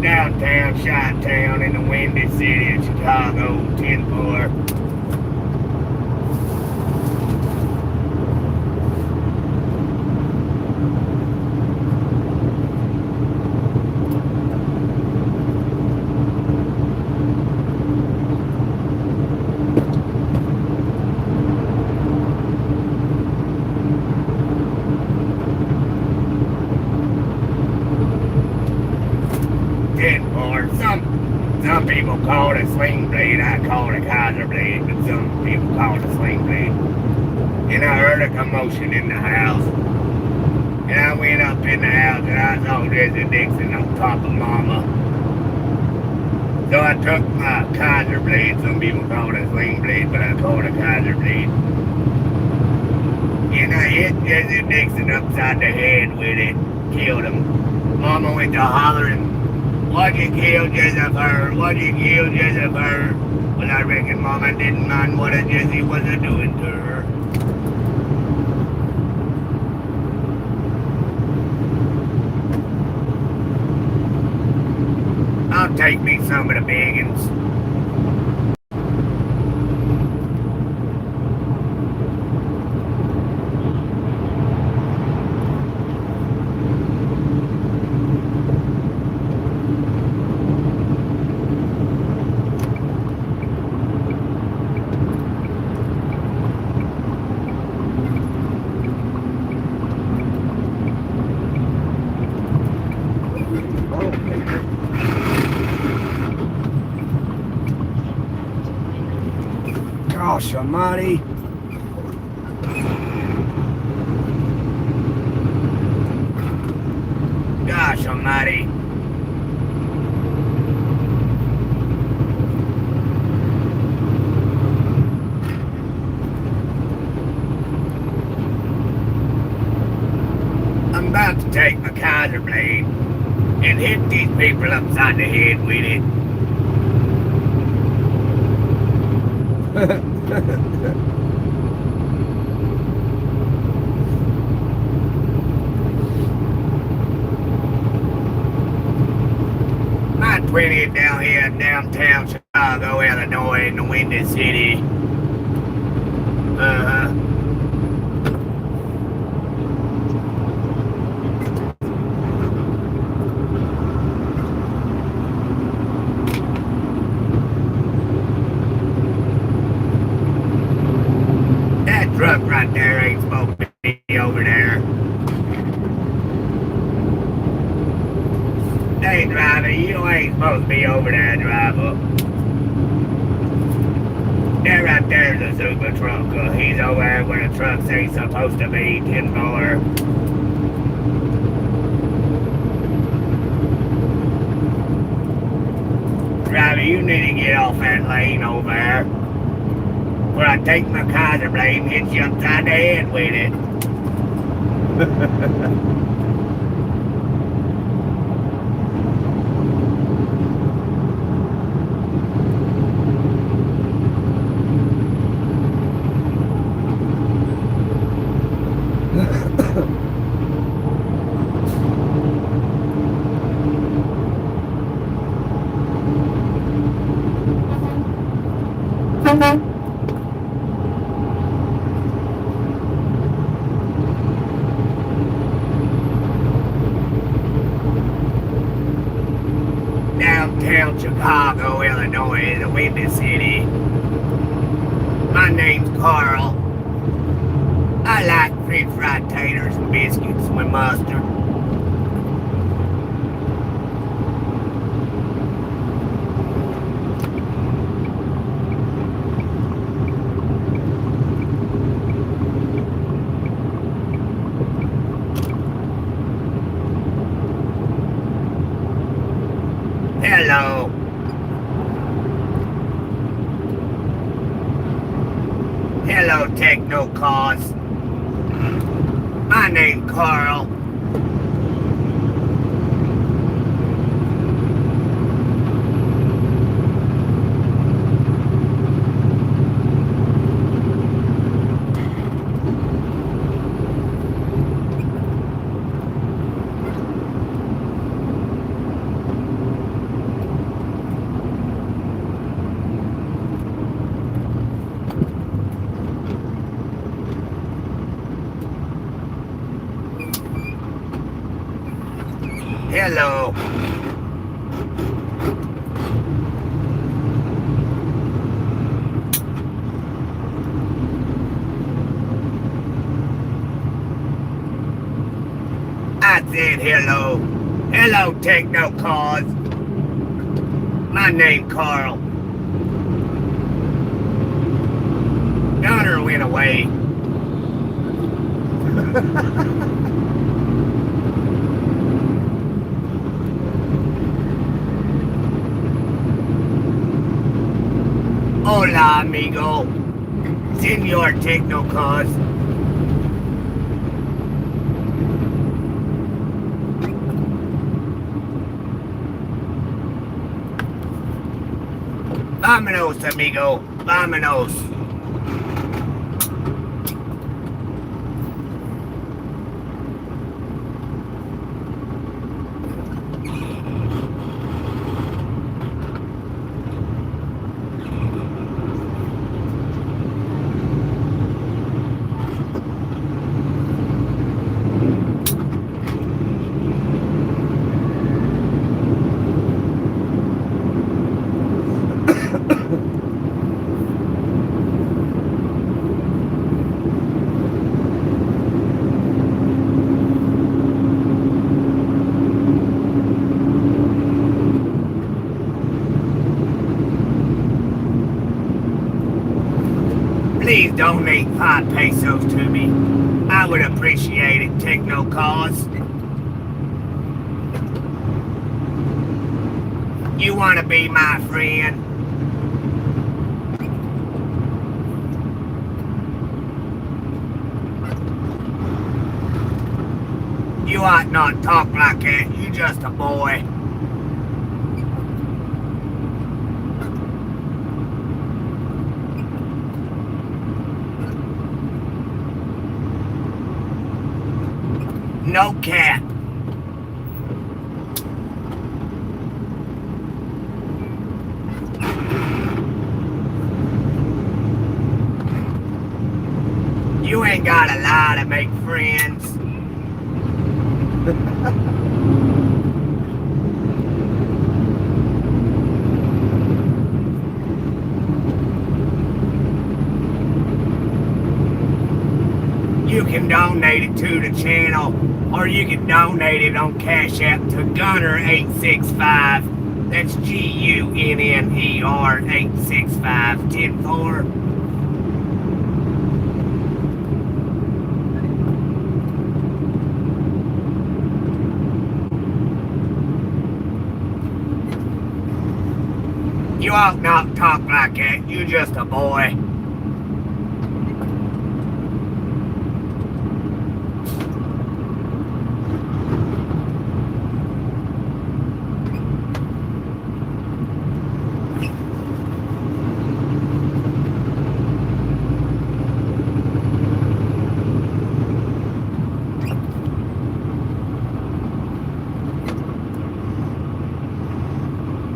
Downtown Chi-Town in the Windy City of Chicago, 10-4. Some people call it a sling blade. I call it a Kaiser blade, but some people call it a sling blade. And I heard a commotion in the house. And I went up in the house and I saw Jesse Dixon on top of Mama. So I took my Kaiser blade. Some people call it a sling blade, but I call it a Kaiser blade. And I hit Jesse Dixon upside the head with it. Killed him. Mama went to hollering, "Why'd you kill Jennifer? Why'd you kill Jennifer?" Well, I reckon Mama didn't mind what a Jesse was doing to her. I'll take me some of the biggins. Gosh almighty. Gosh almighty. I'm about to take my Kaiser blade and hit these people upside the head with it. My 20th down here in downtown Chicago, Illinois, in the Windy City. That truck right there ain't supposed to be over there. Hey, driver, you ain't supposed to be over there, driver. That right there's a super truck. He's over there where the trucks ain't supposed to be, 10-4. Driver, you need to get off that lane over there. Where I take my Kaiser blade and hit you upside the head with it. Downtown Chicago, Illinois, the Windy City. My name's Carl. I like French fried taters and biscuits with mustard. Hello. Hello, Techno Cause. My name's Carl. Hello. I said hello. Hello, Techno Cars. My name Carl. Gunner went away. Hola, amigo. Senor Techno Cars. Vámonos, amigo. Vámonos. Please donate 5 pesos to me. I would appreciate it, Techno Cars. You want to be my friend? You ought not talk like that. You just a boy. No cat. You ain't gotta lie to make friends. You can donate it to the channel, or you can donate it on Cash App to Gunner865. That's Gunner 865 You ought not talk like that. You just a boy.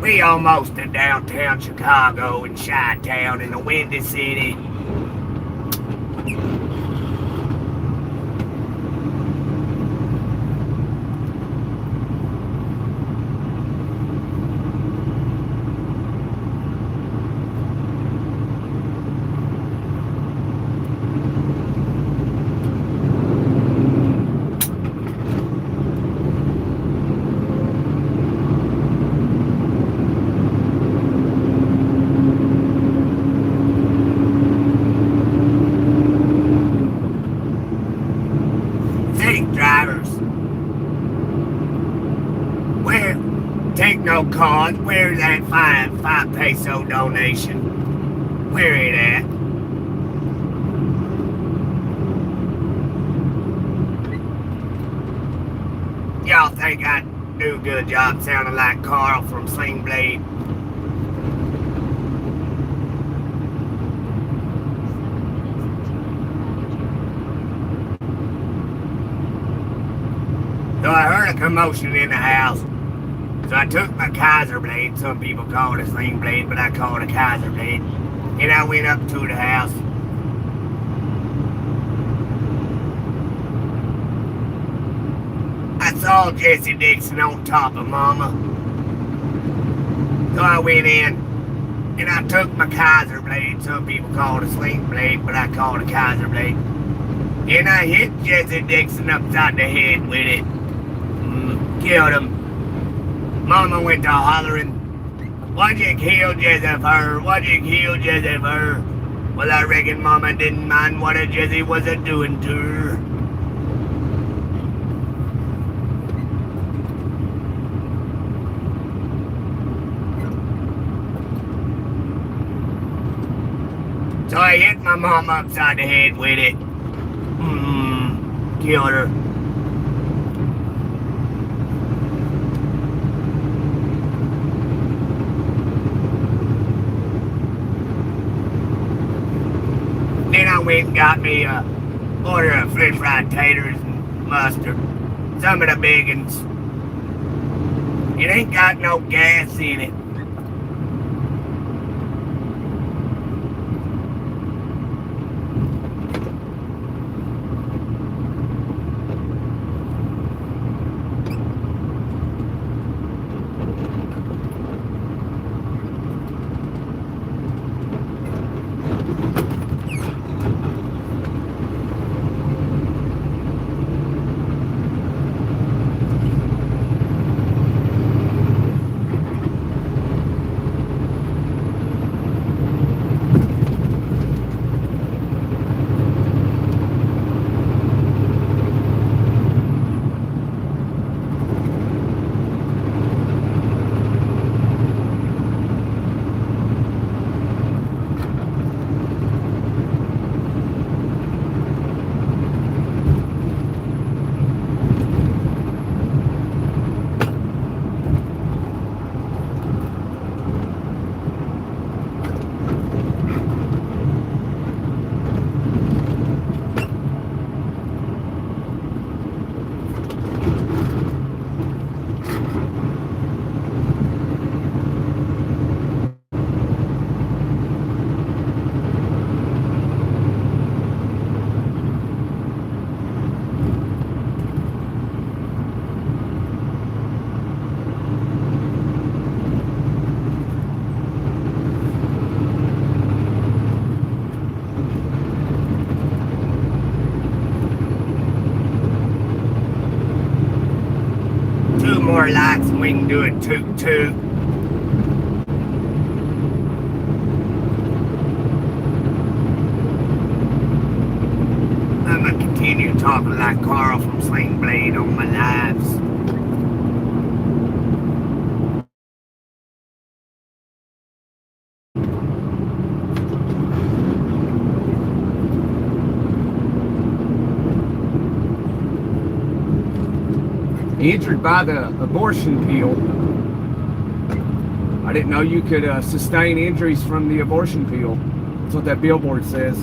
We almost in downtown Chicago and Chi-Town in the Windy City. Techno Cars, where's that 5 peso donation? Where it at? Y'all think I do a good job sounding like Carl from Sling Blade? So I heard a commotion in the house. So I took my Kaiser blade, some people call it a Sling Blade, but I call it a Kaiser blade, and I went up to the house. I saw saw Jesse Dixon on top of Mama. So I went in and I took my Kaiser blade. Some people call it a sling blade, but I call it a Kaiser blade. And I hit Jesse Dixon upside the head with it. Killed him. Mama went to hollering, "Why'd you kill Jesse Fur? Why'd you kill Jesse Fur?" Well, I reckon Mama didn't mind what a Jesse was a doing to her. So I hit my mama upside the head with it. Killed her. Then I went and got me a order of French fried taters and mustard. Some of the big ones. It ain't got no gas in it. More lights and we can do it toot toot. I'm gonna continue talking like Carl from Sling Blade on my lives. Injured by the abortion pill. I didn't know you could sustain injuries from the abortion pill. That's what that billboard says.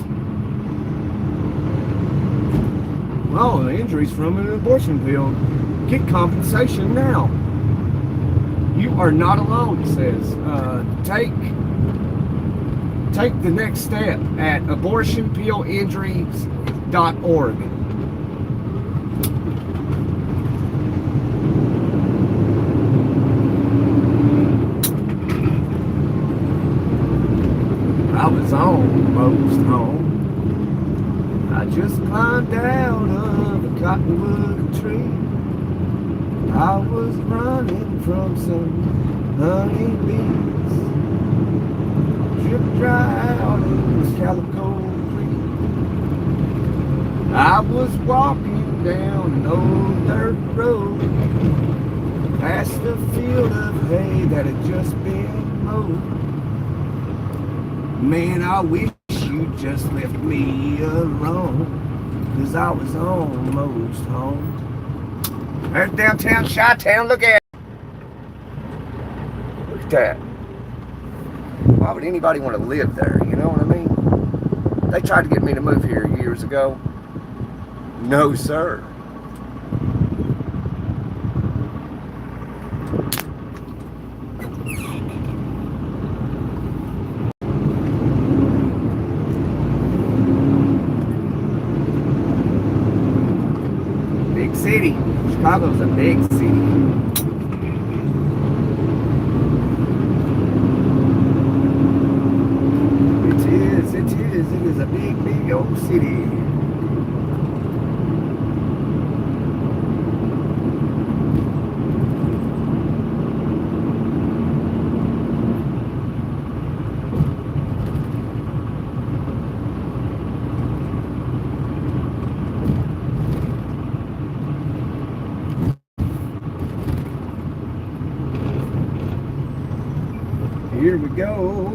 Well, the injuries from an abortion pill. Get compensation now. You are not alone, it says. Take the next step at abortionpillinjuries.org. I was almost home. I just climbed out of a cottonwood tree. I was running from some honeybees. Dripped dry out in the Calico Creek. I was walking down an old dirt road, past a field of hay that had just been mowed. Man, I wish you just left me alone, 'cause I was almost home. There's downtown Chi-Town, look at it. Look at that. Why would anybody want to live there, you know what I mean? They tried to get me to move here years ago. No, sir. City, Chicago's a big city. It is a big, big old city. Here we go.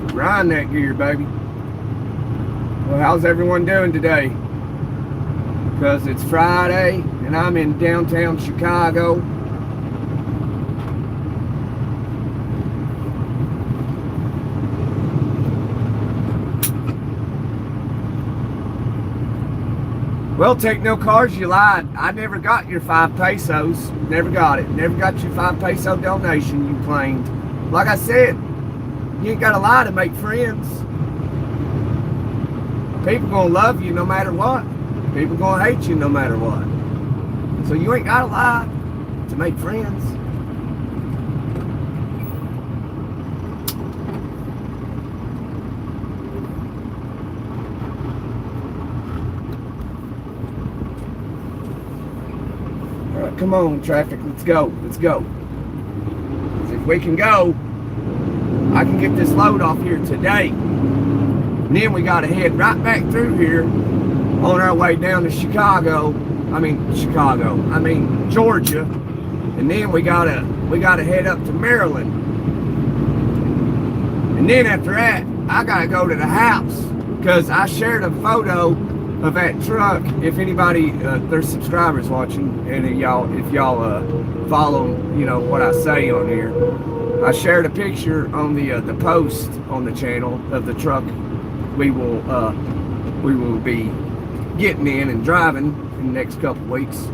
Grind that gear, baby. Well, how's everyone doing today? Because it's Friday and I'm in downtown Chicago. Well, take no cars, you lied. I never got your 5 pesos. Never got it. Never got your 5 peso donation, you claimed. Like I said, you ain't gotta lie to make friends. People gonna love you no matter what. People gonna hate you no matter what. So you ain't gotta lie to make friends. All right, come on, traffic. Let's go. Let's go. 'Cause if we can go, I can get this load off here today. And then we gotta head right back through here on our way down to Georgia. And then we gotta head up to Maryland. And then after that, I gotta go to the house because I shared a photo of that truck. If anybody, there's subscribers watching, and if y'all follow, you know, what I say on here. I shared a picture on the post on the channel of the truck we will be getting in and driving in the next couple weeks.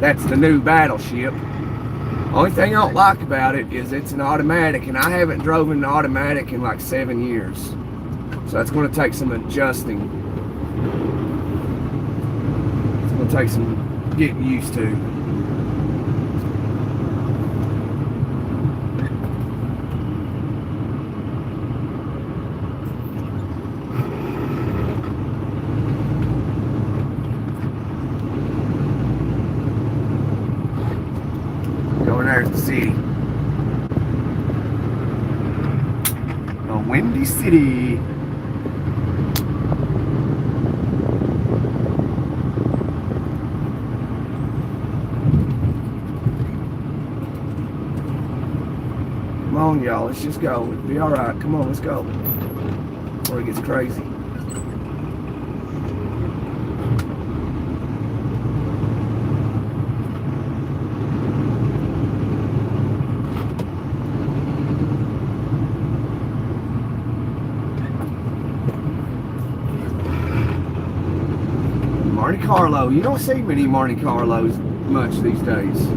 That's the new Battleship. Only thing I don't like about it is it's an automatic, and I haven't driven an automatic in like 7 years. So that's going to take some adjusting. It's going to take some getting used to. There's the city. A windy city. Come on, y'all. Let's just go. It'll be all right. Come on, let's go. Before it gets crazy. Monte Carlo. You don't see many Monte Carlos much these days.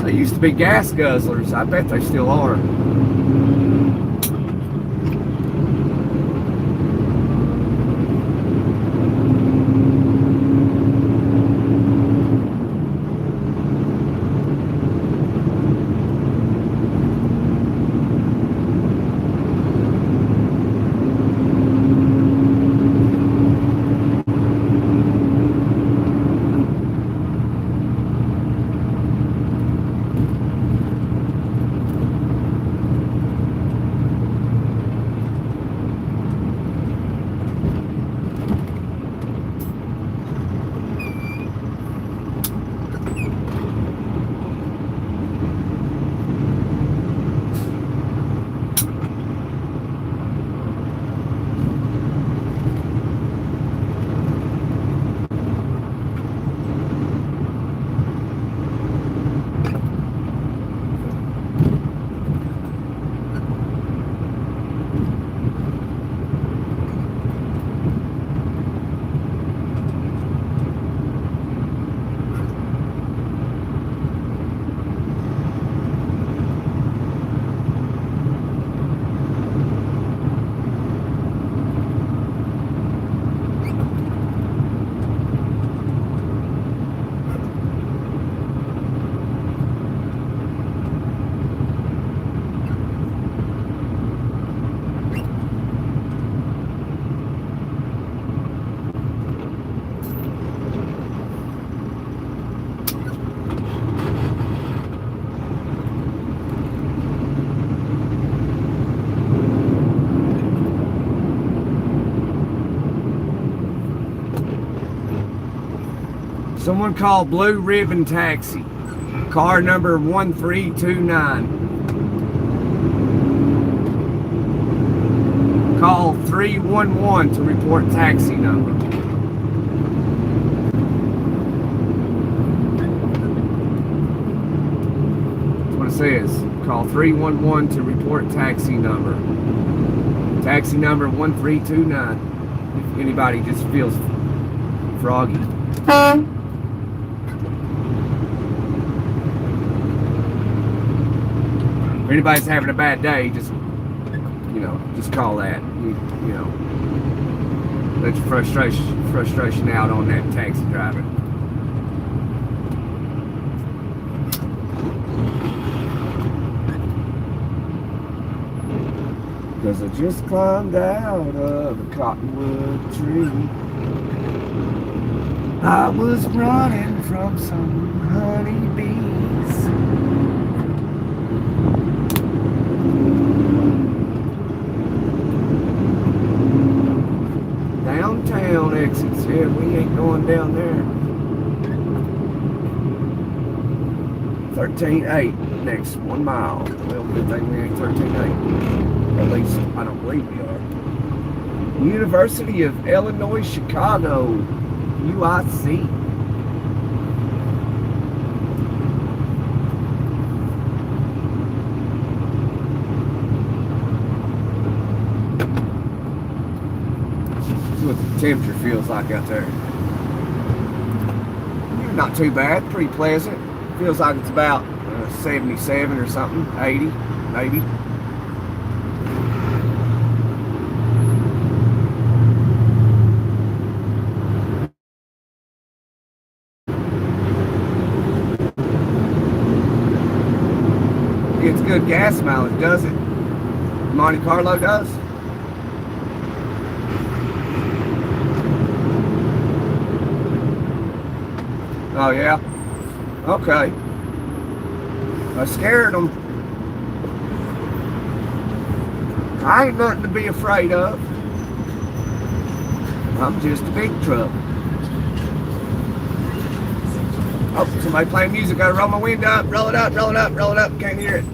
They used to be gas guzzlers. I bet they still are. Someone call Blue Ribbon Taxi. Car number 1329. Call 311 to report taxi number. That's what it says. Call 311 to report taxi number. Taxi number 1329. If anybody just feels froggy. If anybody's having a bad day, just call that. You know, let your frustration out on that taxi driver. Because I just climbed out of a cottonwood tree. I was running from some honeybees. Downtown exits, yeah, we ain't going down there. 13.8, next 1 mile. Well, good thing we ain't 13.8. At least, I don't believe we are. University of Illinois, Chicago, UIC. See what the temperature feels like out there. Not too bad, pretty pleasant. Feels like it's about 77 or something, 80 maybe. It's good gas mileage, does it? Monte Carlo does. Oh yeah? Okay. I scared them. I ain't nothing to be afraid of. I'm just a big truck. Oh, somebody playing music. Gotta roll my window up. Roll it up, roll it up, roll it up. Can't hear it.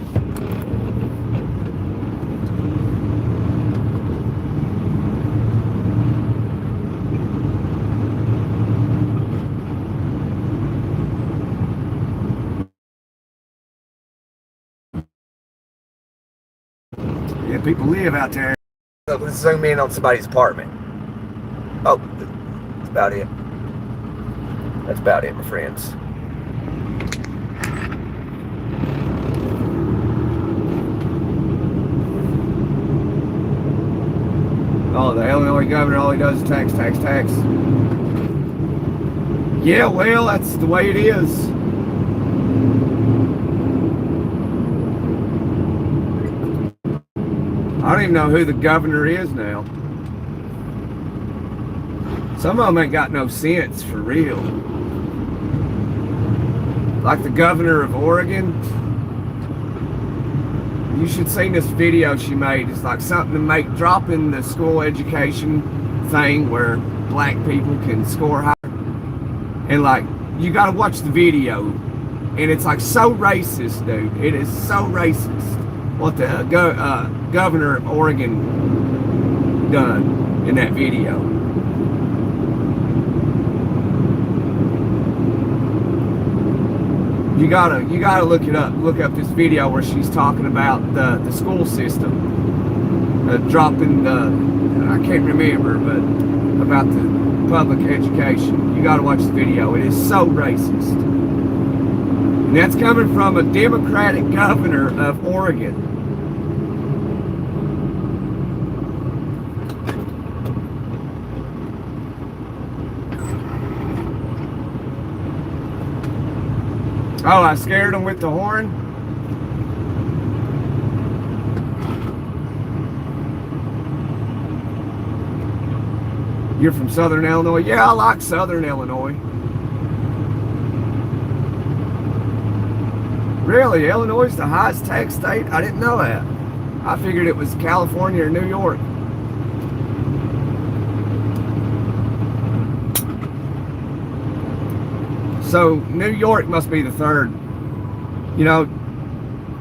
Yeah, people live out there. Look, let's zoom in on somebody's apartment. Oh, that's about it. That's about it, my friends. Oh, the Illinois governor, all he does is tax, tax, tax. Yeah, well, that's the way it is. I don't even know who the governor is now. Some of them ain't got no sense, for real. Like the governor of Oregon. You should see this video she made. It's like something to make, dropping the school education thing where black people can score higher. And like, you gotta watch the video. And it's like so racist, dude. It is so racist what the governor of Oregon done in that video. You gotta look it up. Look up this video where she's talking about the school system, dropping the, I can't remember, but about the public education. You gotta watch the video. It is so racist, and that's coming from a Democratic governor of Oregon. Oh, I scared him with the horn? You're from Southern Illinois? Yeah, I like Southern Illinois. Really? Illinois is the highest tax state? I didn't know that. I figured it was California or New York. So New York must be the third. You know,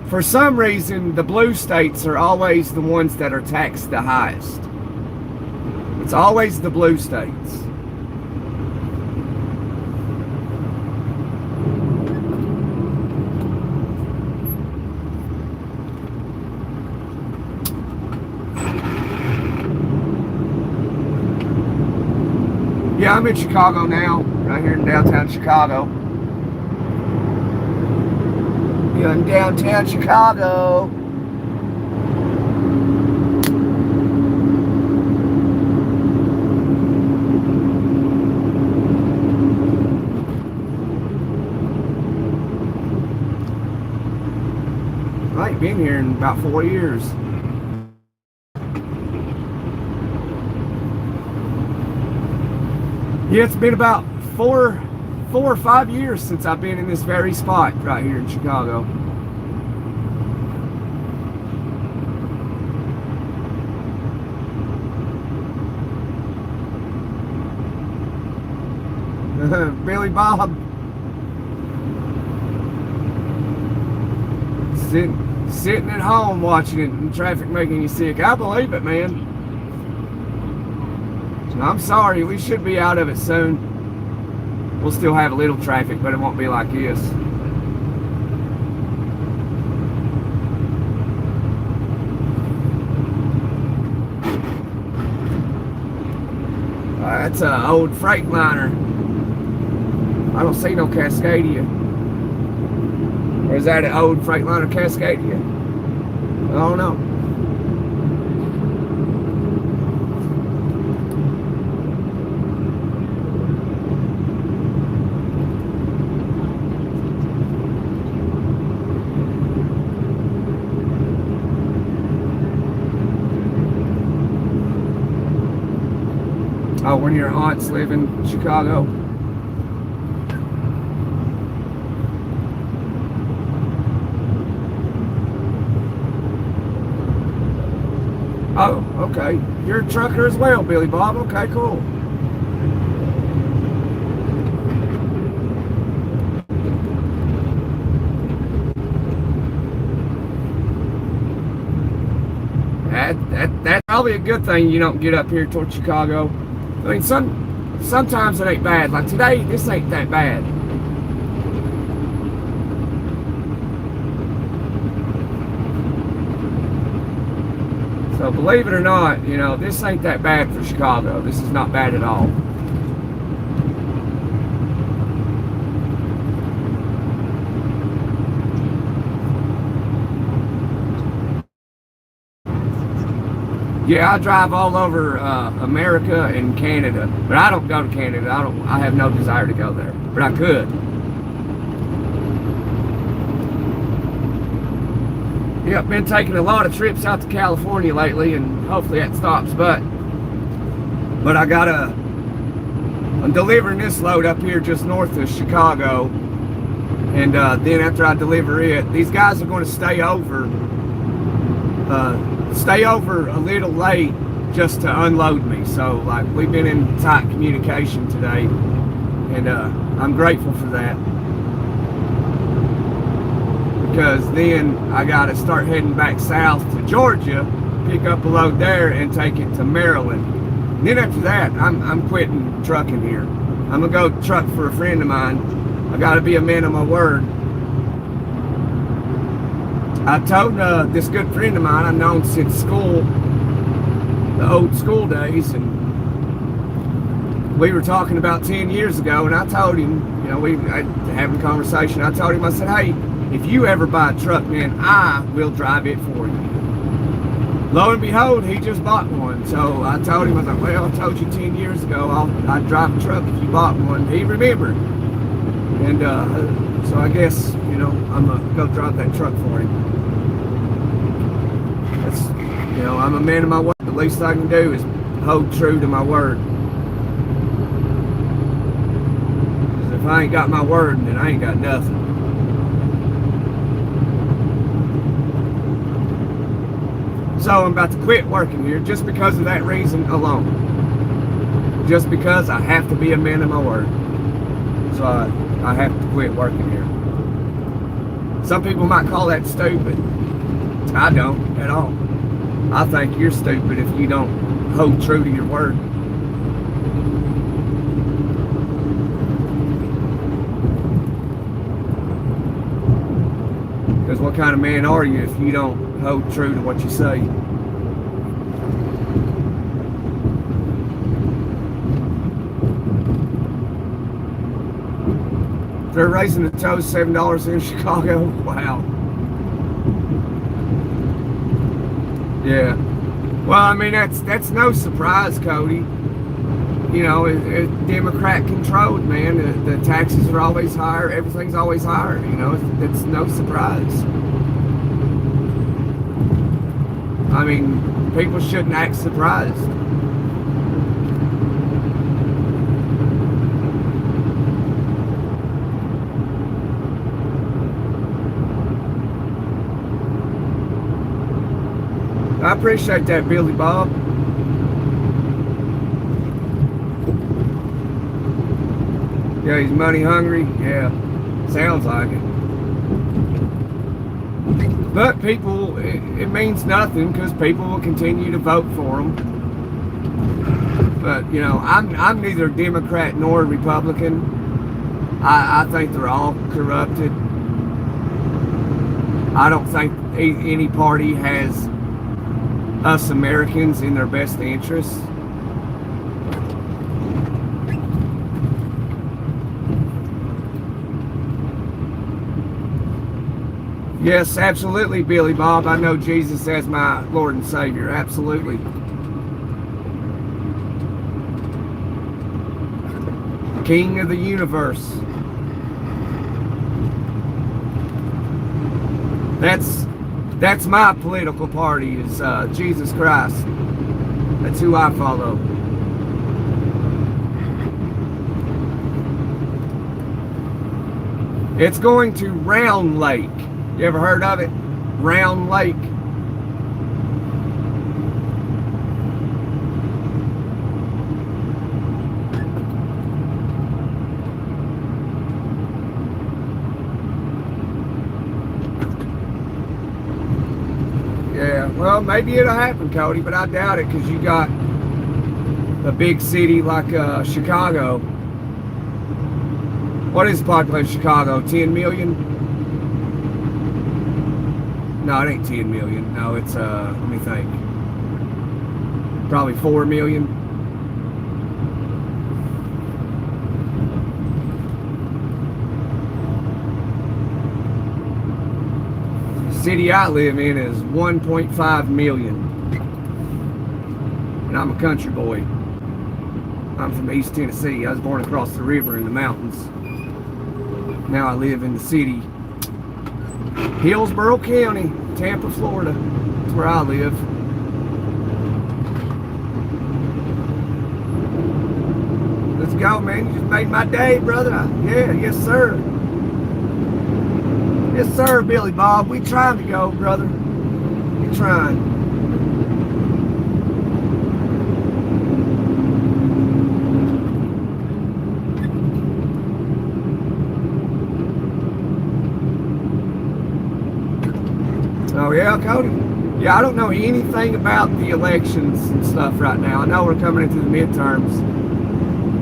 for some reason, the blue states are always the ones that are taxed the highest. It's always the blue states. Yeah, I'm in Chicago now, right here in downtown Chicago. Yeah, in downtown Chicago. I ain't been here in about 4 years. Yeah, it's been about four or 5 years since I've been in this very spot right here in Chicago. Billy Bob sitting at home watching it and traffic making you sick. I believe it, man. I'm sorry, we should be out of it soon. We'll still have a little traffic, but it won't be like this. That's an old Freightliner. I don't see no Cascadia. Or is that an old Freightliner Cascadia? I don't know. Oh, one of your aunts live in Chicago? Oh, okay. You're a trucker as well, Billy Bob. Okay, cool. That's probably a good thing you don't get up here toward Chicago. I mean, sometimes it ain't bad. Like today, this ain't that bad. So believe it or not, you know, this ain't that bad for Chicago. This is not bad at all. Yeah, I drive all over America and Canada, but I don't go to Canada. I have no desire to go there, but I could. Yeah, I've been taking a lot of trips out to California lately, and hopefully that stops. But I'm delivering this load up here just north of Chicago, and then after I deliver it, these guys are going to stay over a little late just to unload me. So like we've been in tight communication today, and I'm grateful for that, because then I got to start heading back south to Georgia, pick up a load there and take it to Maryland. And then after that, I'm quitting trucking here. I'm gonna go truck for a friend of mine. I got to be a man of my word. I told this good friend of mine I've known since school, the old school days, and we were talking about 10 years ago, and I told him, you know, we having a conversation. I told him, I said, hey, if you ever buy a truck, man, I will drive it for you. Lo and behold, he just bought one. So I told him, I was like, well, I told you 10 years ago I'd drive a truck if you bought one. He remembered. And so I guess, you know, I'm going to go drive that truck for him. That's, you know, I'm a man of my word. The least I can do is hold true to my word. Because if I ain't got my word, then I ain't got nothing. So I'm about to quit working here just because of that reason alone. Just because I have to be a man of my word. So I have to quit working here. Some people might call that stupid. I don't at all. I think you're stupid if you don't hold true to your word. Because what kind of man are you if you don't hold true to what you say? They're raising the toast $7 in Chicago. Wow. Yeah. Well, I mean, that's no surprise, Cody. You know, it's Democrat controlled, man. The taxes are always higher. Everything's always higher. You know, it's no surprise. I mean, people shouldn't act surprised. I appreciate that, Billy Bob. Yeah, he's money hungry. Yeah, sounds like it. But people, it means nothing because people will continue to vote for him. But, you know, I'm neither Democrat nor Republican. I think they're all corrupted. I don't think any party has us Americans in their best interests. Yes, absolutely, Billy Bob. I know Jesus as my Lord and Savior. Absolutely. King of the universe. That's my political party, is Jesus Christ. That's who I follow. It's going to Round Lake. You ever heard of it? Round Lake. Yeah, well, maybe it'll happen, Cody, but I doubt it because you got a big city like Chicago. What is the population of Chicago? 10 million? No, it ain't 10 million. No, it's, let me think. Probably 4 million. The city I live in is 1.5 million. And I'm a country boy. I'm from East Tennessee. I was born across the river in the mountains. Now I live in the city. Hillsborough County, Tampa, Florida. That's where I live. Let's go, man. You just made my day, brother. Yeah, yes, sir. Yes, sir, Billy Bob. We trying to go, brother. We trying. Oh yeah, Cody? Yeah, I don't know anything about the elections and stuff right now. I know we're coming into the midterms.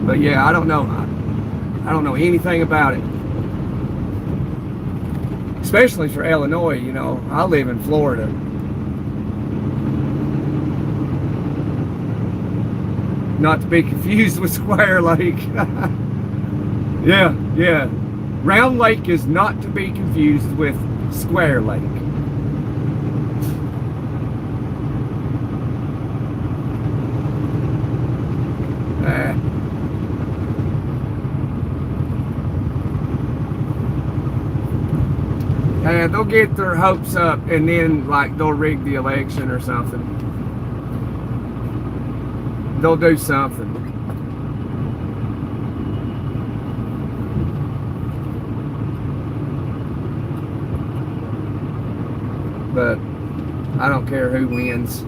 But yeah, I don't know. I don't know anything about it. Especially for Illinois, you know. I live in Florida. Not to be confused with Square Lake. Yeah. Round Lake is not to be confused with Square Lake. They'll get their hopes up and then like they'll rig the election or something. They'll do something. But I don't care who wins.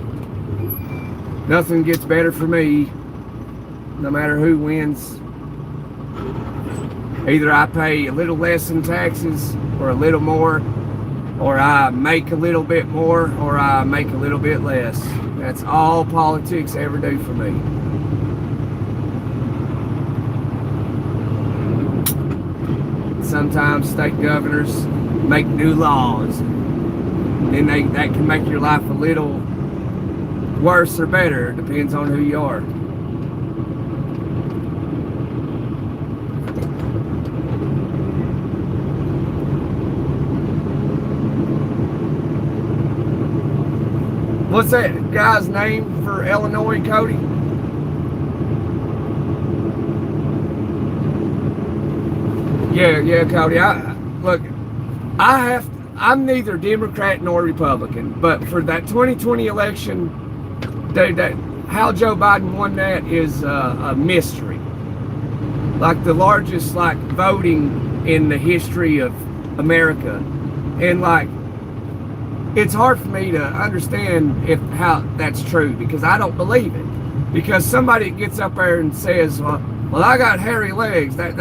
Nothing gets better for me, no matter who wins. Either I pay a little less in taxes or a little more, or I make a little bit more, or I make a little bit less. That's all politics ever do for me. Sometimes state governors make new laws, and that can make your life a little worse or better. It depends on who you are. What's that guy's name for Illinois, Cody? Yeah, Cody. I'm neither Democrat nor Republican, but for that 2020 election, how Joe Biden won that is a mystery. Like the largest voting in the history of America, and it's hard for me to understand how that's true, because I don't believe it. Because somebody gets up there and says, well, I got hairy legs that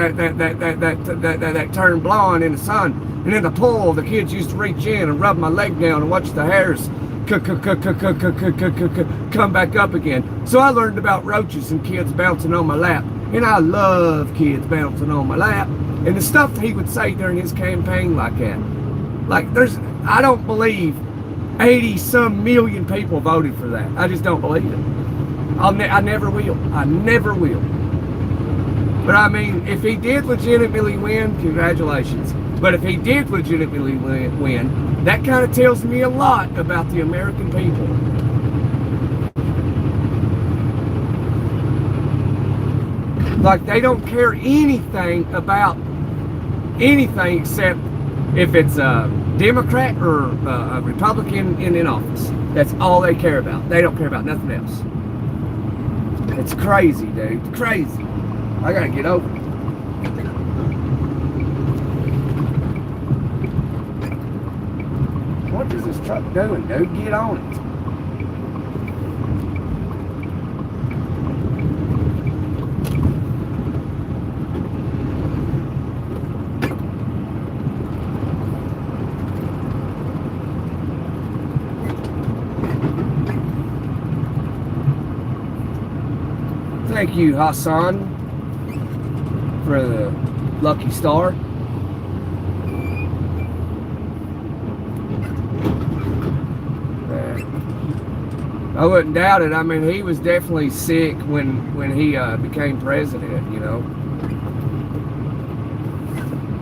turn blonde in the sun, and in the pool the kids used to reach in and rub my leg down and watch the hairs come back up again. So I learned about roaches and kids bouncing on my lap, and I love kids bouncing on my lap. And the stuff that he would say during his campaign like that, I don't believe 80-some million people voted for that. I just don't believe it. I never will. I never will. But I mean, if he did legitimately win, congratulations. But if he did legitimately win, that kind of tells me a lot about the American people. They don't care anything about anything except if it's a Democrat or a Republican in office. That's all they care about. They don't care about nothing else. It's crazy, dude. It's crazy. I gotta get over it. What is this truck doing, dude? Get on it. Thank you, Hassan, for the lucky star. I wouldn't doubt it. I mean, he was definitely sick when he became president, you know.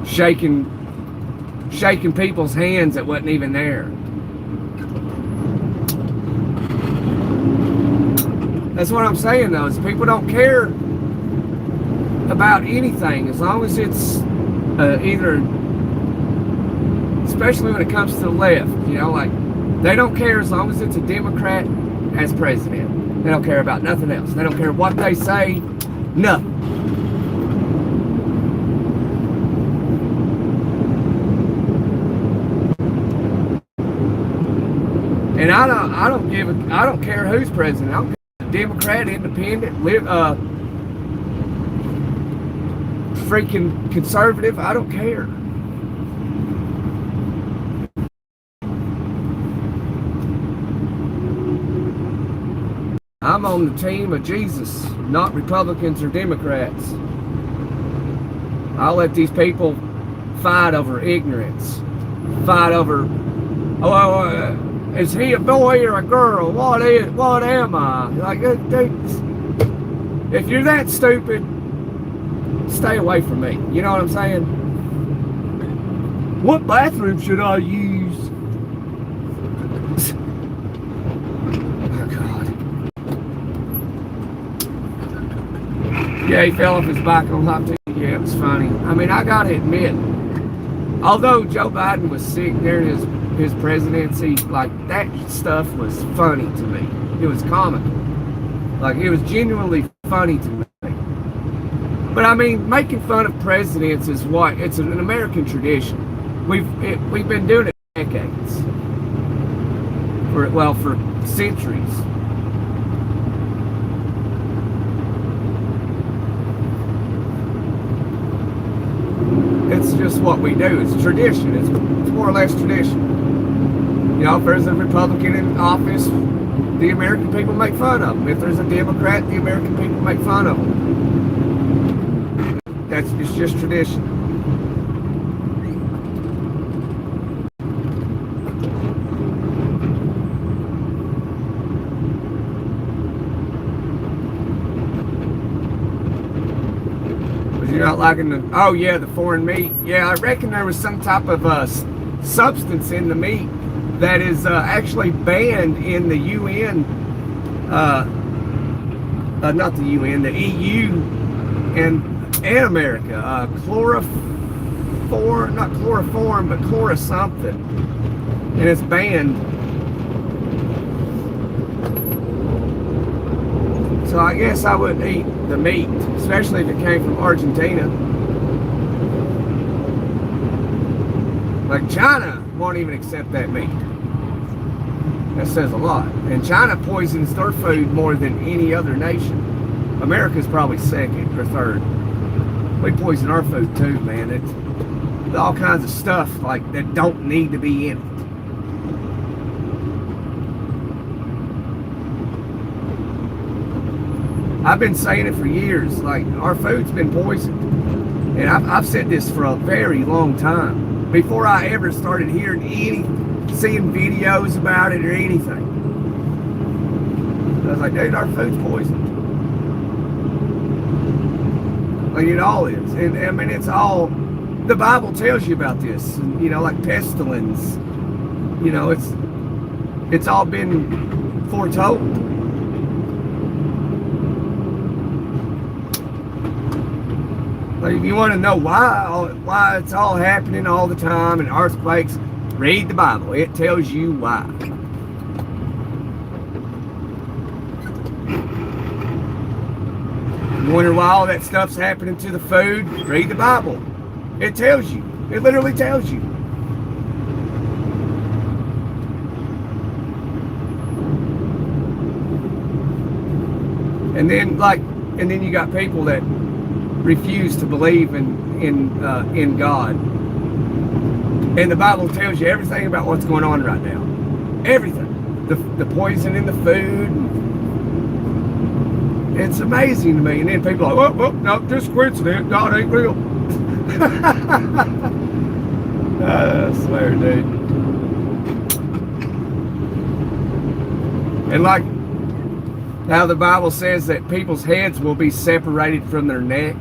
Shaking people's hands that wasn't even there. That's what I'm saying, though, is people don't care about anything as long as it's either, especially when it comes to the left, you know, they don't care as long as it's a Democrat as president. They don't care about nothing else. They don't care what they say, nothing. And I don't care who's president. I don't care. Democrat, independent, freaking conservative, I don't care. I'm on the team of Jesus, not Republicans or Democrats. I'll let these people fight over ignorance, fight over, is he a boy or a girl? What am I? If you're that stupid, stay away from me. You know what I'm saying? What bathroom should I use? Oh, God. Yeah, he fell off his bike on top too. Yeah, it was funny. I mean, I gotta admit, although Joe Biden was sick during his presidency, that stuff was funny to me. It was comical. It was genuinely funny to me. But I mean, making fun of presidents is it's an American tradition. We've been doing it for decades. For centuries. that's just what we do. It's tradition. It's more or less tradition. You know, if there's a Republican in office, the American people make fun of them. If there's a Democrat, the American people make fun of them. It's just tradition. You're not liking the, oh yeah, the foreign meat. Yeah, I reckon there was some type of substance in the meat that is actually banned in the UN, not the UN, the EU and America. Not chloroform, but chlora something. And it's banned. So I guess I wouldn't eat the meat, especially if it came from Argentina. Like China won't even accept that meat. That says a lot. And China poisons their food more than any other nation. America's probably second or third. We poison our food too, man. It's all kinds of stuff like that don't need to be in it. I've been saying it for years, like our food's been poisoned. And I've said this for a very long time. Before I ever started seeing videos about it or anything. I was like, dude, our food's poisoned. Like it all is. And I mean, it's all, the Bible tells you about this. And, you know, like pestilence. You know, it's all been foretold. Like if you want to know why it's all happening all the time and earthquakes, read the Bible. It tells you why. You wonder why all that stuff's happening to the food? Read the Bible. It tells you. It literally tells you. And then you got people that refuse to believe in God. And the Bible tells you everything about what's going on right now. Everything. The poison in the food. It's amazing to me. And then people are like, oh, no, just coincidence. God ain't real. I swear, dude. And like how the Bible says that people's heads will be separated from their neck.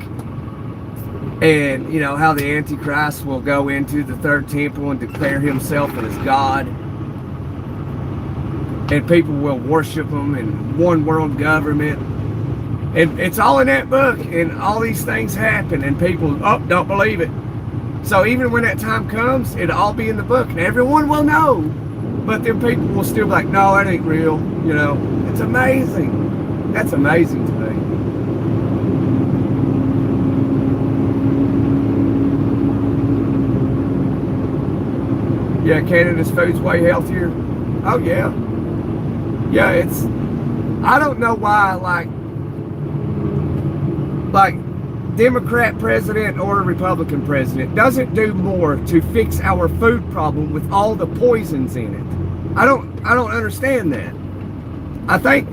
And, you know, how the Antichrist will go into the third temple and declare himself as God. And people will worship him in one world government. And it's all in that book. And all these things happen. And people, don't believe it. So even when that time comes, it'll all be in the book. And everyone will know. But then people will still be like, no, that ain't real. You know, it's amazing. That's amazing to me. Yeah, Canada's food's way healthier. Oh, yeah. Yeah, I don't know why, like Democrat president or Republican president doesn't do more to fix our food problem with all the poisons in it. I don't understand that. I think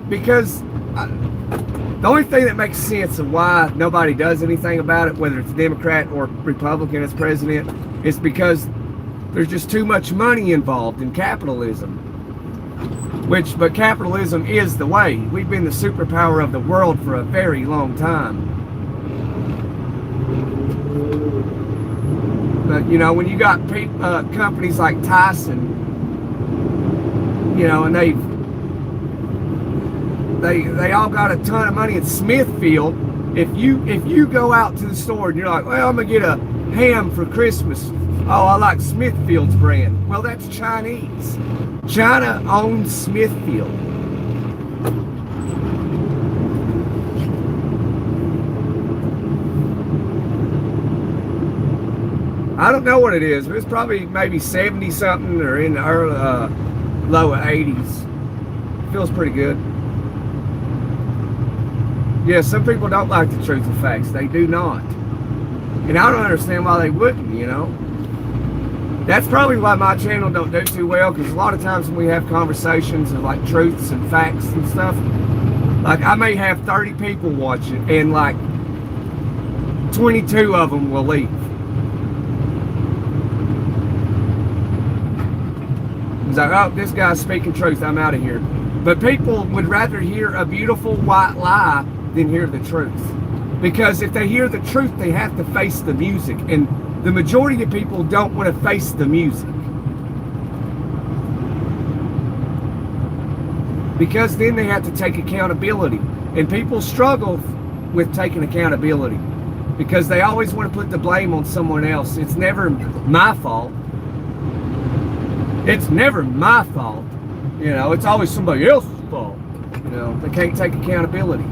because the only thing that makes sense of why nobody does anything about it, whether it's Democrat or Republican as president, is because there's just too much money involved in capitalism. But capitalism is the way. We've been the superpower of the world for a very long time. But, you know, when you got companies like Tyson, you know, and they all got a ton of money in Smithfield. If you go out to the store and you're like, well, I'm gonna get a ham for Christmas. Oh, I like Smithfield's brand. Well, that's Chinese. China owns Smithfield. I don't know what it is, but it's probably maybe 70 something or in the early, lower 80s. Feels pretty good. Yeah, some people don't like the truth of facts. They do not. And I don't understand why they wouldn't, you know. That's probably why my channel don't do too well, because a lot of times when we have conversations of like truths and facts and stuff, like I may have 30 people watching and like 22 of them will leave. It's like, oh, this guy's speaking truth, I'm out of here. But people would rather hear a beautiful white lie than hear the truth. Because if they hear the truth, they have to face the music. And the majority of people don't want to face the music. Because then they have to take accountability. And people struggle with taking accountability. Because they always want to put the blame on someone else. It's never my fault. It's never my fault. You know, it's always somebody else's fault. You know, they can't take accountability.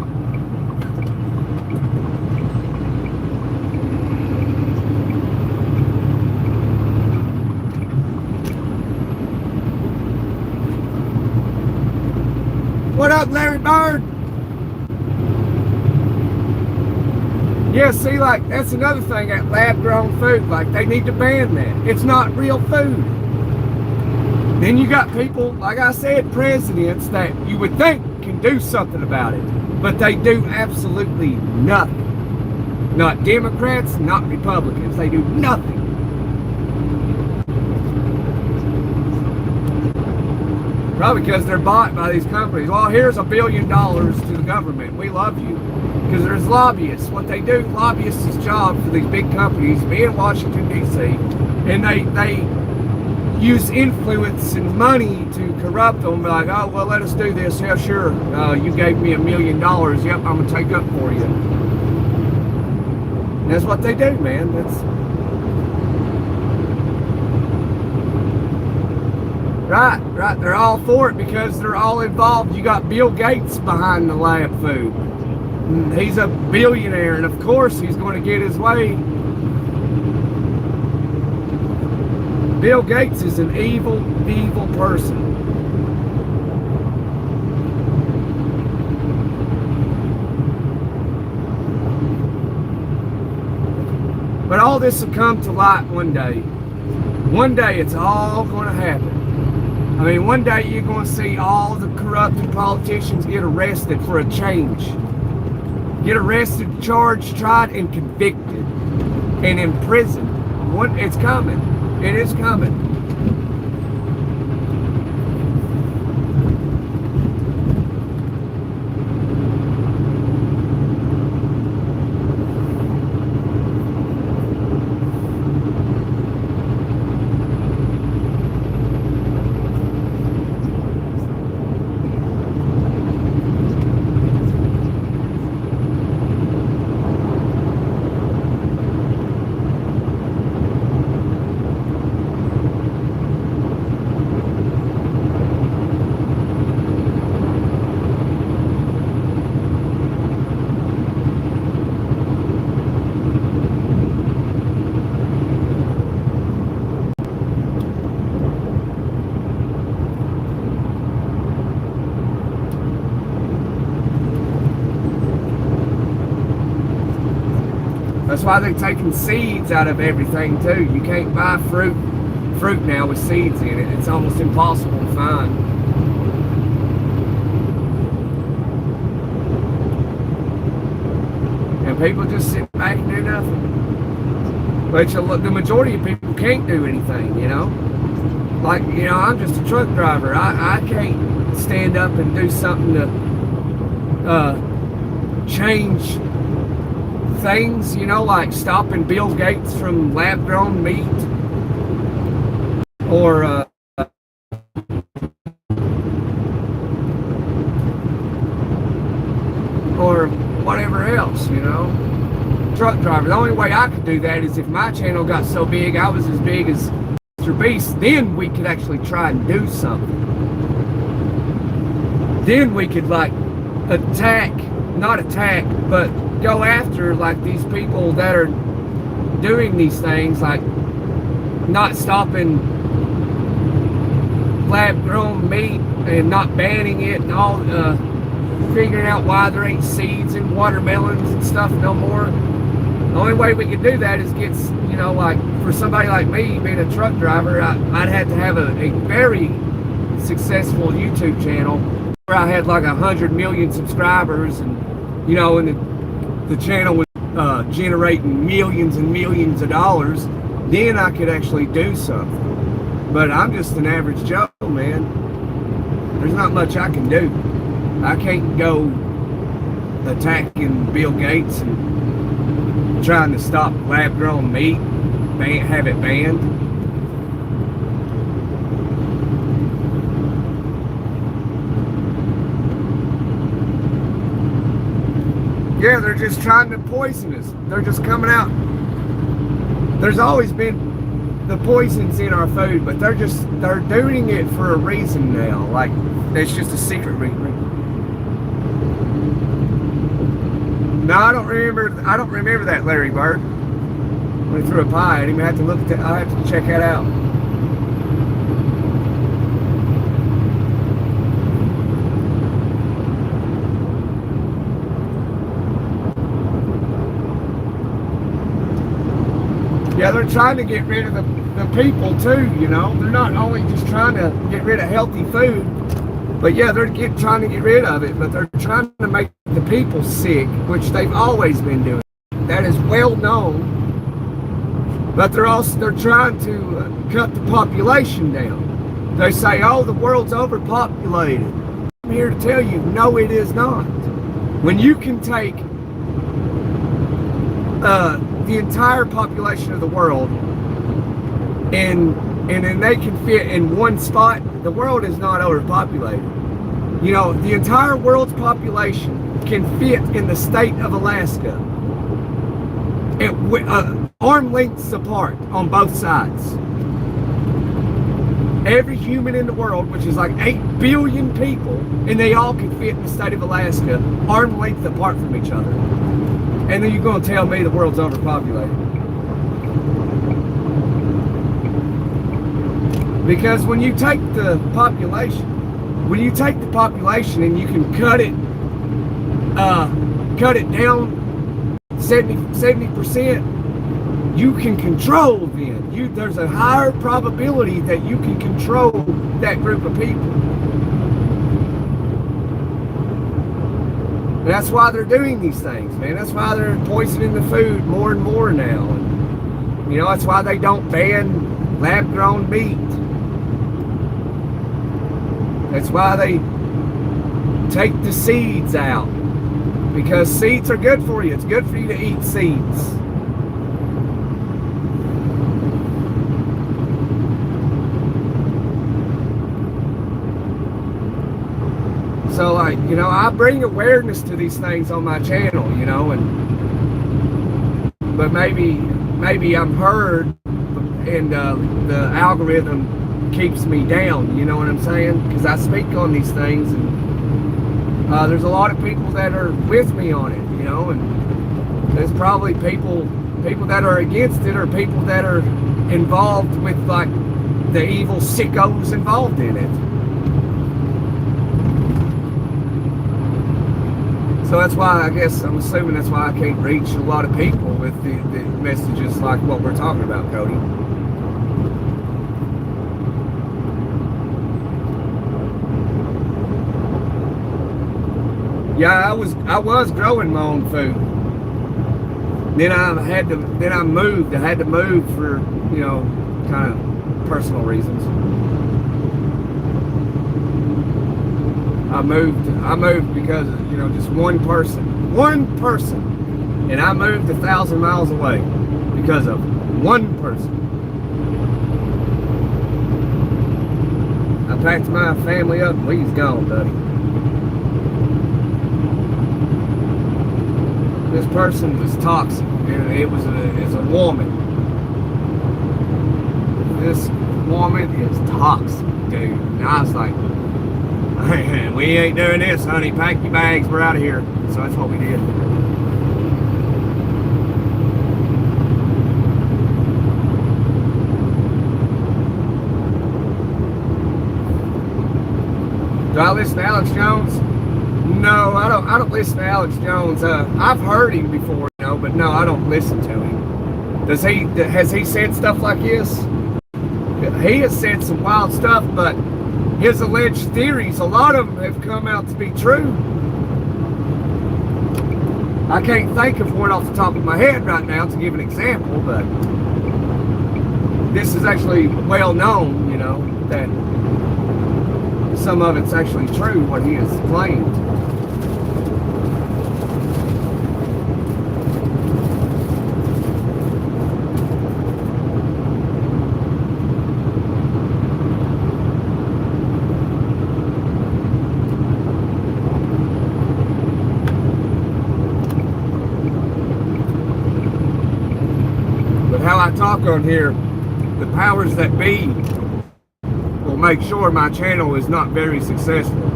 What up, Larry Bird? Yeah, see, like, that's another thing, that lab-grown food. Like, they need to ban that. It's not real food. Then you got people, like I said, presidents that you would think can do something about it. But they do absolutely nothing. Not Democrats, not Republicans. They do nothing. Probably because they're bought by these companies. Well, here's $1 billion to the government. We love you. Because there's lobbyists. What they do, lobbyists' job for these big companies, be in Washington, D.C., and they use influence and money to corrupt them. Like, oh, well, let us do this. Yeah, sure. You gave me $1 million. Yep, I'm going to take up for you. And that's what they do, man. That's right. They're all for it because they're all involved. You got Bill Gates behind the lab food. He's a billionaire, and of course he's going to get his way. Bill Gates is an evil, evil person. But all this will come to light one day. One day it's all going to happen. I mean, one day you're going to see all the corrupted politicians get arrested for a change. Get arrested, charged, tried, and convicted. And imprisoned. It's coming. It is coming. That's why they're taking seeds out of everything too. You can't buy fruit now with seeds in it. It's almost impossible to find. And people just sit back and do nothing. But the majority of people can't do anything, you know. Like, you know, I'm just a truck driver. I can't stand up and do something to change things, you know, like stopping Bill Gates from lab-grown meat, or whatever else, you know. Truck driver. The only way I could do that is if my channel got so big, I was as big as Mr. Beast, then we could actually try and do something. Then we could, like, not attack, but go after, like, these people that are doing these things, like not stopping lab-grown meat and not banning it and all, figuring out why there ain't seeds in watermelons and stuff no more. The only way we can do that is get, you know, like for somebody like me being a truck driver, I'd have to have a very successful YouTube channel where I had like 100 million subscribers, and you know, and the channel was generating millions and millions of dollars. Then I could actually do something. But I'm just an average Joe, man. There's not much I can do. I can't go attacking Bill Gates and trying to stop lab-grown meat, have it banned. Yeah, they're just trying to poison us. They're just coming out. There's always been the poisons in our food, but they're doing it for a reason now. Like, it's just a secret reason. No, I don't remember that Larry Bird. When he threw a pie at him, I have to look at that. I have to check that out. Yeah, they're trying to get rid of the people too, you know. They're not only just trying to get rid of healthy food, but yeah, they're trying to get rid of it, but they're trying to make the people sick, which they've always been doing. That is well known. But they're trying to cut the population down. They say, oh, the world's overpopulated. I'm here to tell you, no, it is not. When you can take the entire population of the world and then they can fit in one spot, the world is not overpopulated. You know, the entire world's population can fit in the state of Alaska, arm lengths apart on both sides. Every human in the world, which is like 8 billion people, and they all can fit in the state of Alaska, arm length apart from each other. And then you're going to tell me the world's overpopulated. Because when you take the population, and you can cut it down 70%, you can control then. There's a higher probability that you can control that group of people. And that's why they're doing these things, man. That's why they're poisoning the food more and more now. And, you know, that's why they don't ban lab-grown meat. That's why they take the seeds out. Because seeds are good for you. It's good for you to eat seeds. So, like, you know, I bring awareness to these things on my channel, you know, but maybe I'm heard and the algorithm keeps me down, you know what I'm saying? Because I speak on these things, and there's a lot of people that are with me on it, you know, and there's probably people that are against it, or people that are involved with, like, the evil sickos involved in it. So that's why, I guess, I'm assuming that's why I can't reach a lot of people with the messages like what we're talking about, Cody. Yeah, I was growing my own food. Then I moved. I had to move for, you know, kind of personal reasons. I moved because, you know, just one person, and I moved 1,000 miles away because of one person. I packed my family up and we was gone, buddy. This person was toxic, and it's a woman. This woman is toxic, dude. And I was like, we ain't doing this, honey. Pack your bags, we're out of here. So that's what we did. Do I listen to Alex Jones? No, I don't listen to Alex Jones. I've heard him before, you know, but no, I don't listen to him. Has he said stuff like this? He has said some wild stuff, but his alleged theories, a lot of them have come out to be true. I can't think of one off the top of my head right now to give an example, but this is actually well known, you know, that some of it's actually true, what he has claimed. But how I talk on here, the powers that be will make sure my channel is not very successful,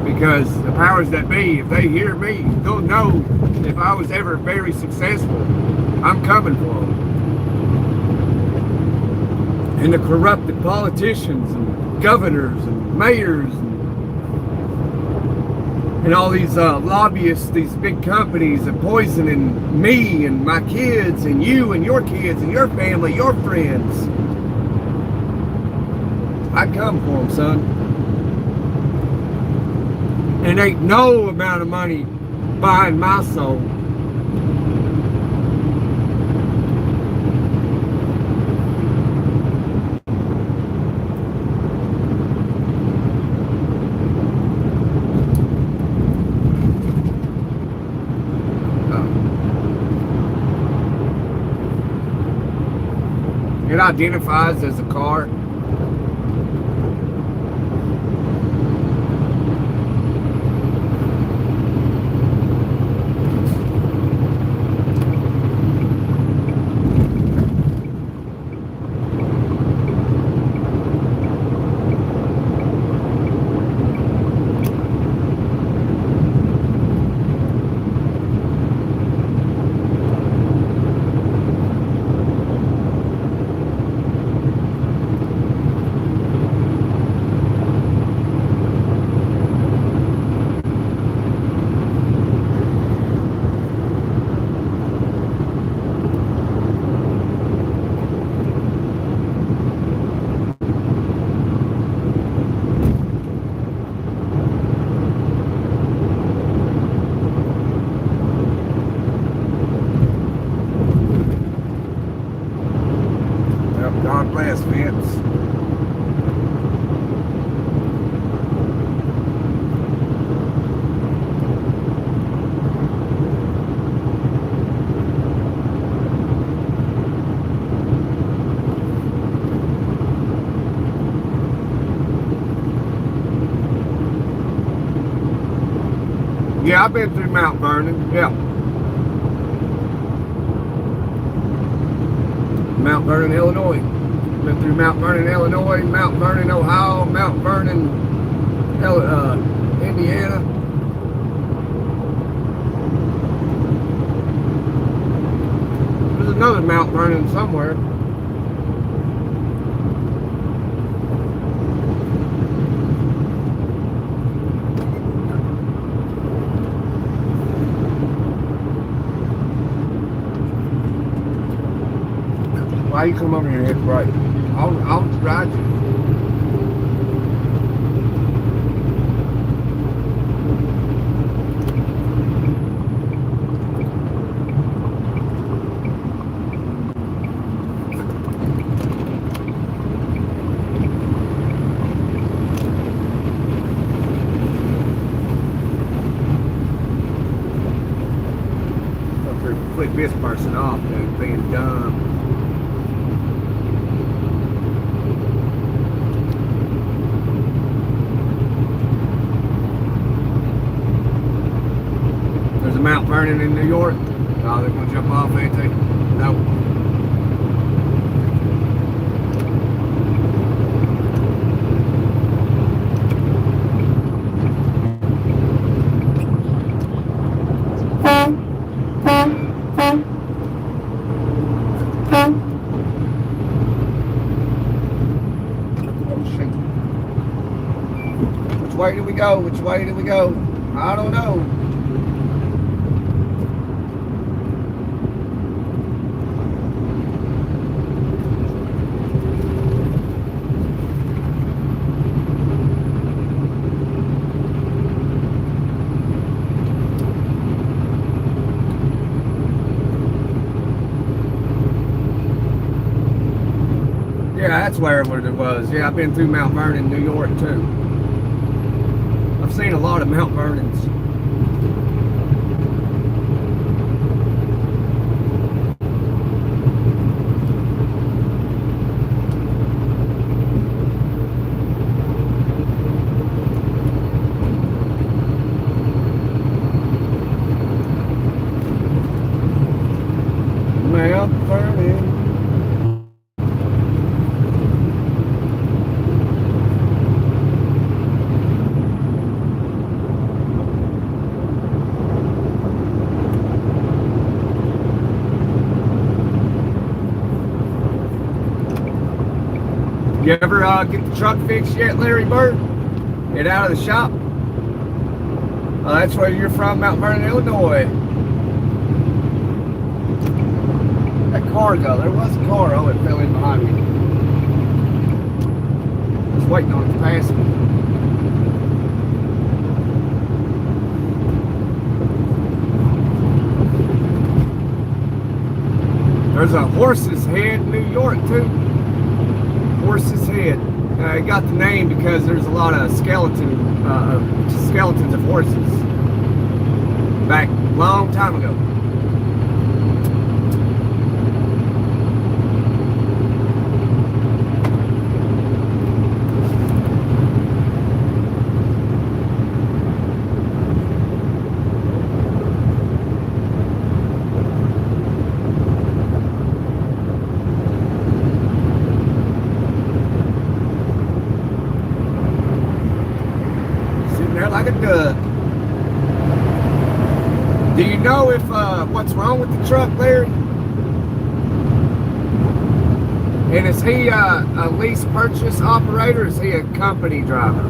because the powers that be, if they hear me, they'll know if I was ever very successful, I'm coming for them. And the corrupted politicians and governors and mayors and all these lobbyists, these big companies are poisoning me and my kids and you and your kids and your family, your friends. I come for them, son. And ain't no amount of money buying my soul. It identifies as a car. God bless, Vince. Yeah, I've been through Mount Vernon. Yeah. Mount Vernon, Illinois. Been through Mount Vernon, Illinois, Mount Vernon, Ohio, Mount Vernon, Indiana. There's another Mount Vernon somewhere. Why you come over here and hit right? I'll ride you. Up here, flip this person off, dude, being dumb. Mount Vernon in New York. Oh, they're gonna jump off, ain't they? Nope. Oh shit. Which way do we go? Which way do we go? I don't know. Yeah, that's where it was. Yeah, I've been through Mount Vernon, New York too. I've seen a lot of Mount Vernons. Mount Vernon. You ever get the truck fixed yet, Larry Bird? Get out of the shop? Oh, that's where you're from, Mount Vernon, Illinois. That car go, there was a car, oh, it fell in behind me. I was waiting on it to pass me. There's a Horse's Head in New York, too. Horse's Head. It got the name because there's a lot of skeletons of horses back a long time ago. Like a duck. Do you know if what's wrong with the truck, Larry? And is he a lease purchase operator, or is he a company driver?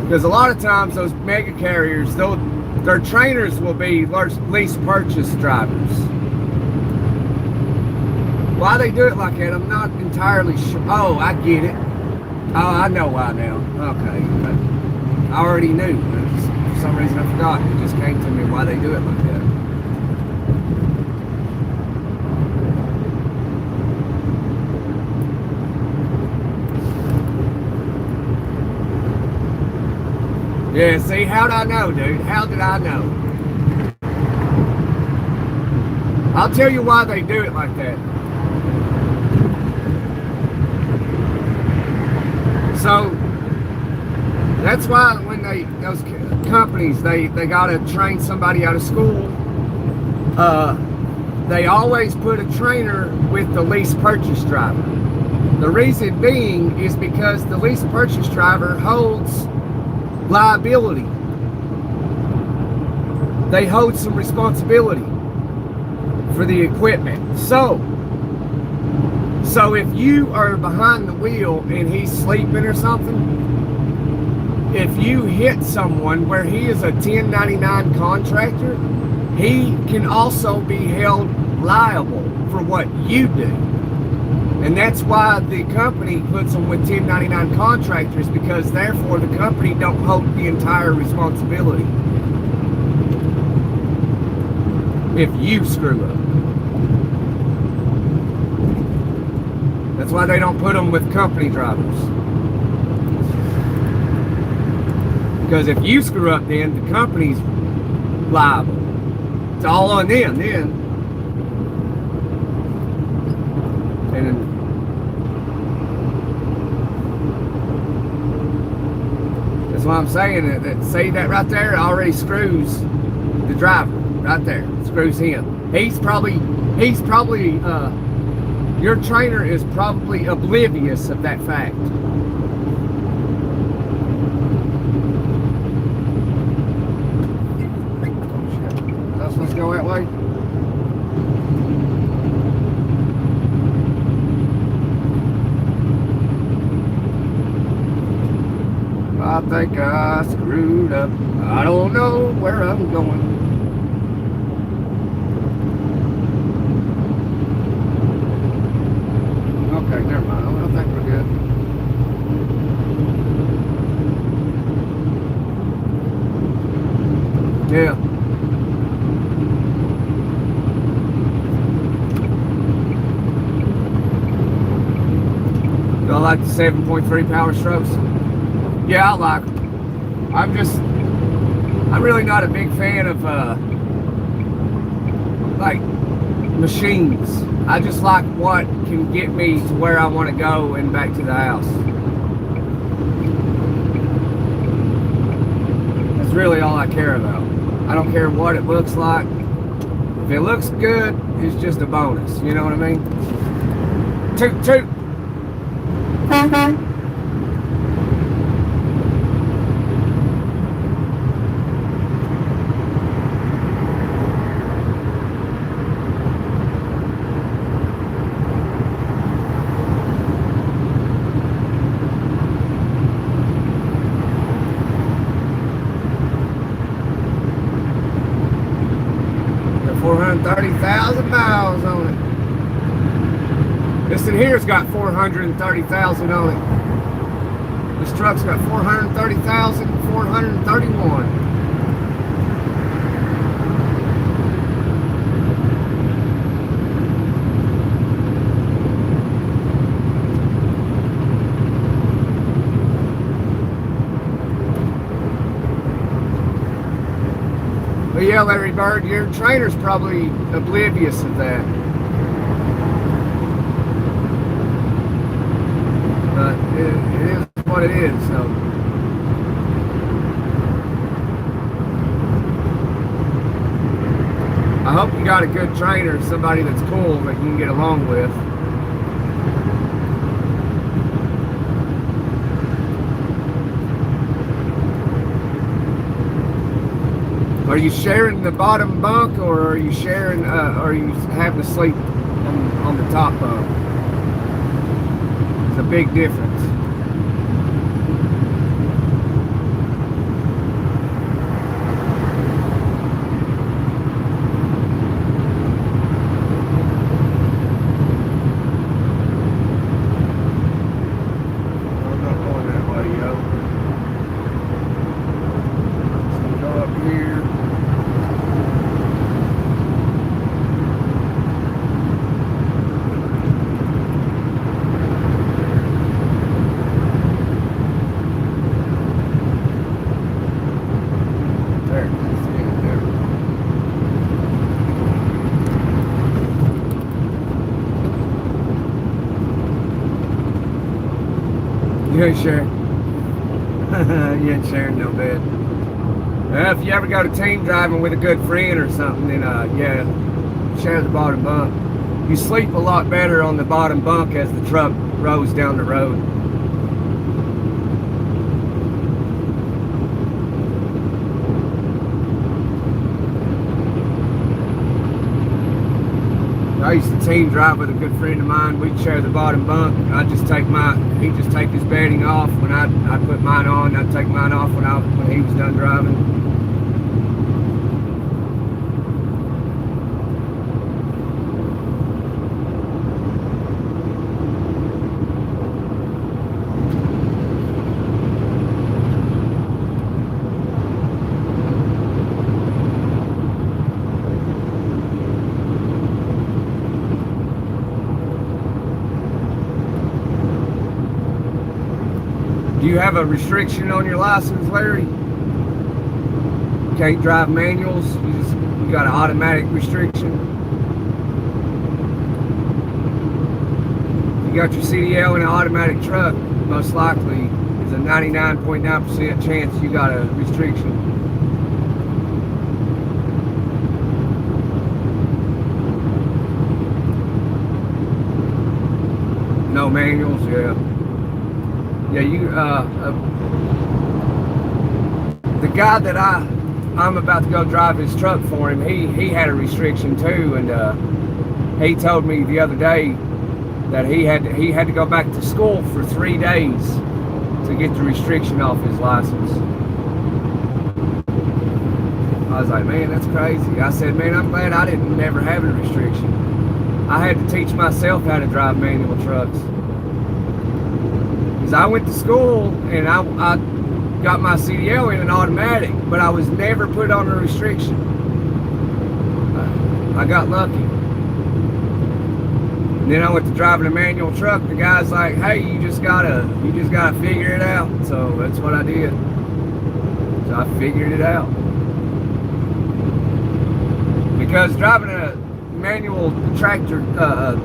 Because a lot of times those mega carriers, their trainers will be lease purchase drivers. Why they do it like that, I'm not entirely sure. Oh, I get it. Oh, I know why now. Okay. I already knew. For some reason I forgot. It just came to me why they do it like that. Yeah, see, how'd I know, dude? How did I know? I'll tell you why they do it like that. So that's why when those companies they gotta train somebody out of school, they always put a trainer with the lease purchase driver. The reason being is because the lease purchase driver holds liability. They hold some responsibility for the equipment. So if you are behind the wheel and he's sleeping or something, if you hit someone where he is a 1099 contractor, he can also be held liable for what you do. And that's why the company puts them with 1099 contractors, because therefore the company don't hold the entire responsibility if you screw up. That's why they don't put them with company drivers. Because if you screw up, then the company's liable. It's all on them then. And that's why I'm saying that see that right there already screws the driver right there. Screws him. He's probably your trainer is probably oblivious of that fact. That's supposed to go that way? I think I screwed up. I don't know where I'm going. Okay, never mind. I think we're good. Yeah. 7.3 power strokes. Yeah, I like them. I'm really not a big fan of like machines. I just like what can get me to where I want to go and back to the house. That's really all I care about. I don't care what it looks like. If it looks good, it's just a bonus. You know what I mean? Toot toot. Got 430,000 miles on it. This in here's got 430,000 on it. This truck's got 430,431. But yeah, Larry Bird, your trainer's probably oblivious of that. But it is what it is, so. I hope you got a good trainer, somebody that's cool that you can get along with. Are you sharing the bottom bunk, or are you sharing, are you having to sleep on the top bunk? It's a big difference. I'm not going that way, yo. So go up here. There, that's it, there. You ain't sharing. You ain't sharing no bed. Well, if you ever go to team driving with a good friend or something, then yeah, share the bottom bunk. You sleep a lot better on the bottom bunk as the truck rolls down the road. I used to team drive with a good friend of mine. We'd share the bottom bunk. He'd just take his bedding off when I'd put mine on. I'd take mine off when he was done driving. Do you have a restriction on your license, Larry? You can't drive manuals? You got an automatic restriction? You got your CDL in an automatic truck, most likely there's a 99.9% chance you got a restriction. No manuals, yeah. Yeah, the guy that I'm about to go drive his truck for him, he had a restriction too, and he told me the other day that he had to go back to school for 3 days to get the restriction off his license. I was like, man, that's crazy. I said, man, I'm glad I didn't never have a restriction. I had to teach myself how to drive manual trucks. I went to school and I got my CDL in an automatic, but I was never put on a restriction. I got lucky. And then I went to driving a manual truck. The guy's like, hey, you just gotta figure it out. So that's what I did. So I figured it out. Because driving a manual tractor,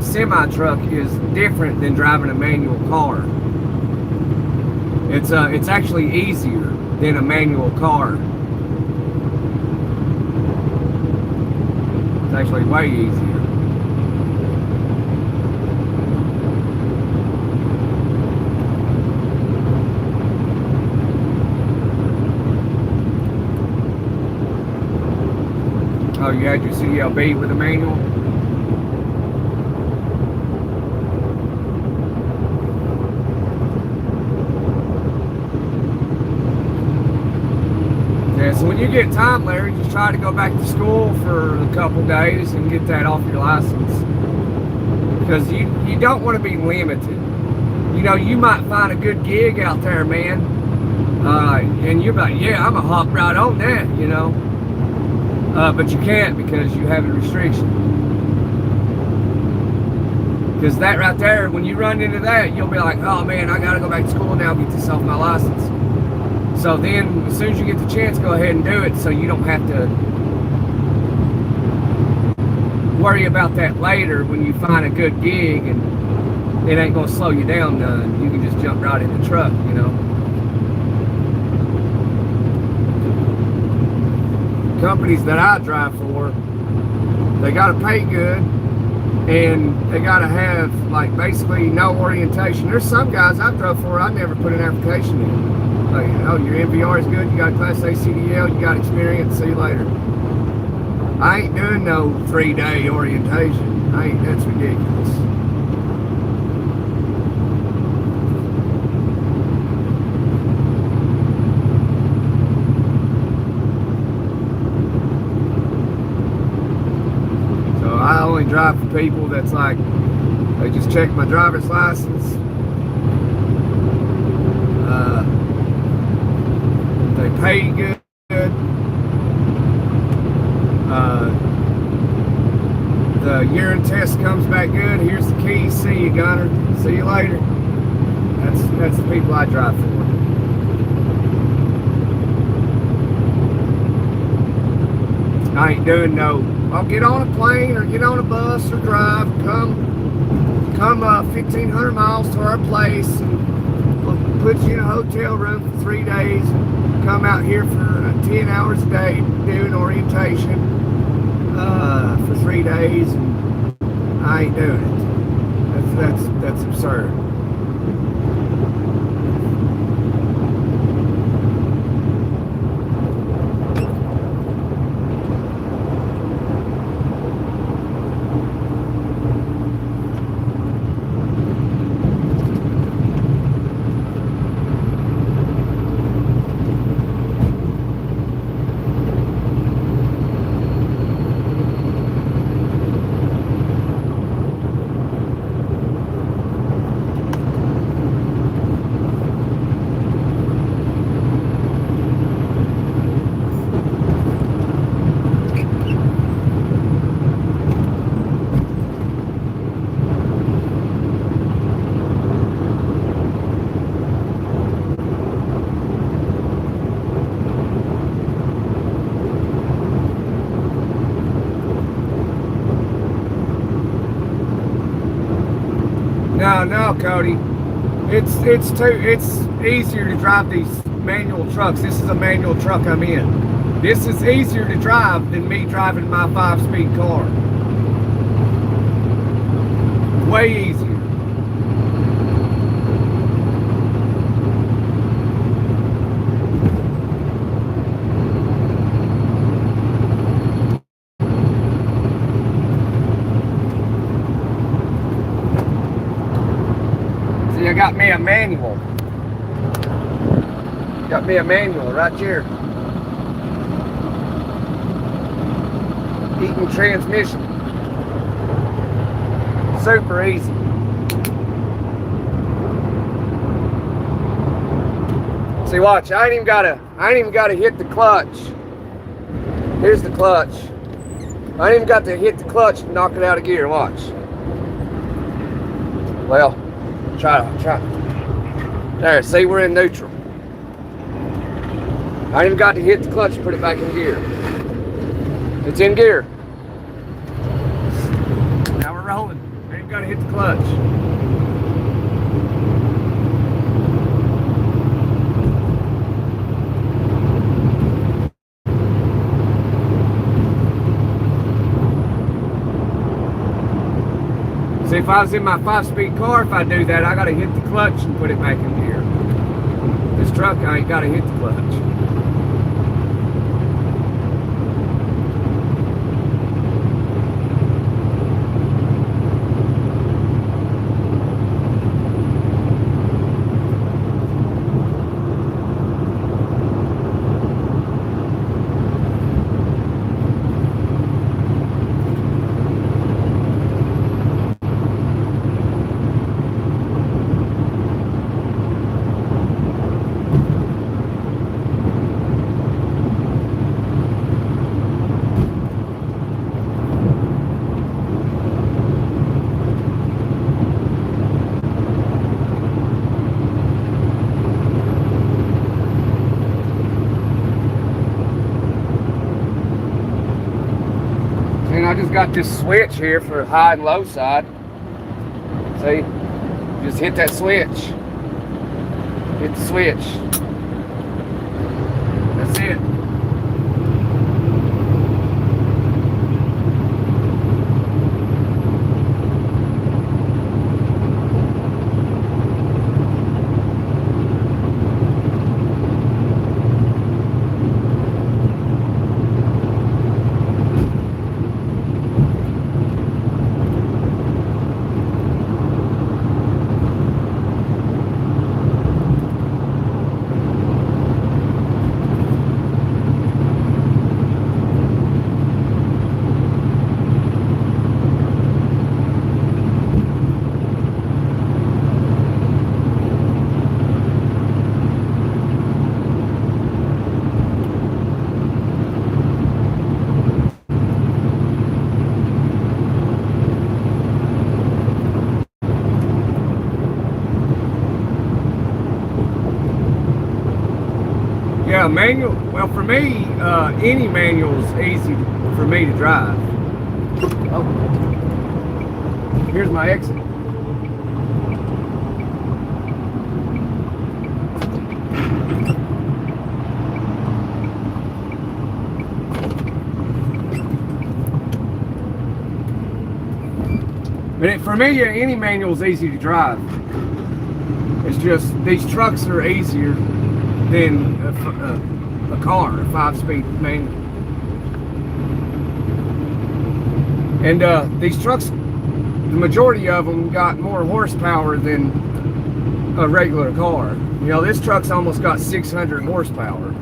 semi truck is different than driving a manual car. It's actually easier than a manual car. It's actually way easier. Oh, you had your CLB with a manual? Yeah, so when you get time, Larry, just try to go back to school for a couple days and get that off your license. Because you don't want to be limited. You know, you might find a good gig out there, man. And you're like, yeah, I'm going to hop right on that, you know. But you can't because you have a restriction. Because that right there, when you run into that, you'll be like, oh man, I gotta go back to school now, get this off my license. So then, as soon as you get the chance, go ahead and do it so you don't have to worry about that later when you find a good gig and it ain't gonna slow you down none. You can just jump right in the truck, you know. Companies that I drive for, they gotta pay good and they gotta have like basically no orientation. There's some guys I drove for, I never put an application in. Like, oh, your MVR is good, you got a Class A CDL, you got experience, see you later. I ain't doing no 3-day orientation. That's ridiculous. I only drive for people that's like, they just check my driver's license. They pay good. The urine test comes back good. Here's the keys. See you, Gunner. See you later. That's the people I drive for. I ain't doing no, I'll get on a plane or get on a bus or drive, come 1,500 miles to our place and we'll put you in a hotel room for 3 days and come out here for 10 hours a day doing orientation for 3 days, and I ain't doing it. That's absurd. No, Cody. It's easier to drive these manual trucks. This is a manual truck I'm in. This is easier to drive than me driving my 5-speed car. Way easier. I got me a manual. Got me a manual right here. Eaton transmission. Super easy. See, watch. I ain't even gotta hit the clutch. Here's the clutch. I ain't even got to hit the clutch to knock it out of gear. Watch. Well, try. There, see, we're in neutral. I ain't even got to hit the clutch and put it back in gear. It's in gear. Now we're rolling. I ain't got to hit the clutch. See, if I was in my 5-speed car, if I do that, I got to hit the clutch and put it back in gear. This truck, I ain't got to hit the clutch. And I just got this switch here for high and low side. See? Just hit that switch. Hit the switch. That's it. Yeah, manual. Well, for me, any manual is easy for me to drive. Oh, here's my exit. But for me, any manual is easy to drive. It's just these trucks are easier than a car, a 5-speed manual. And these trucks, the majority of them got more horsepower than a regular car. You know, this truck's almost got 600 horsepower.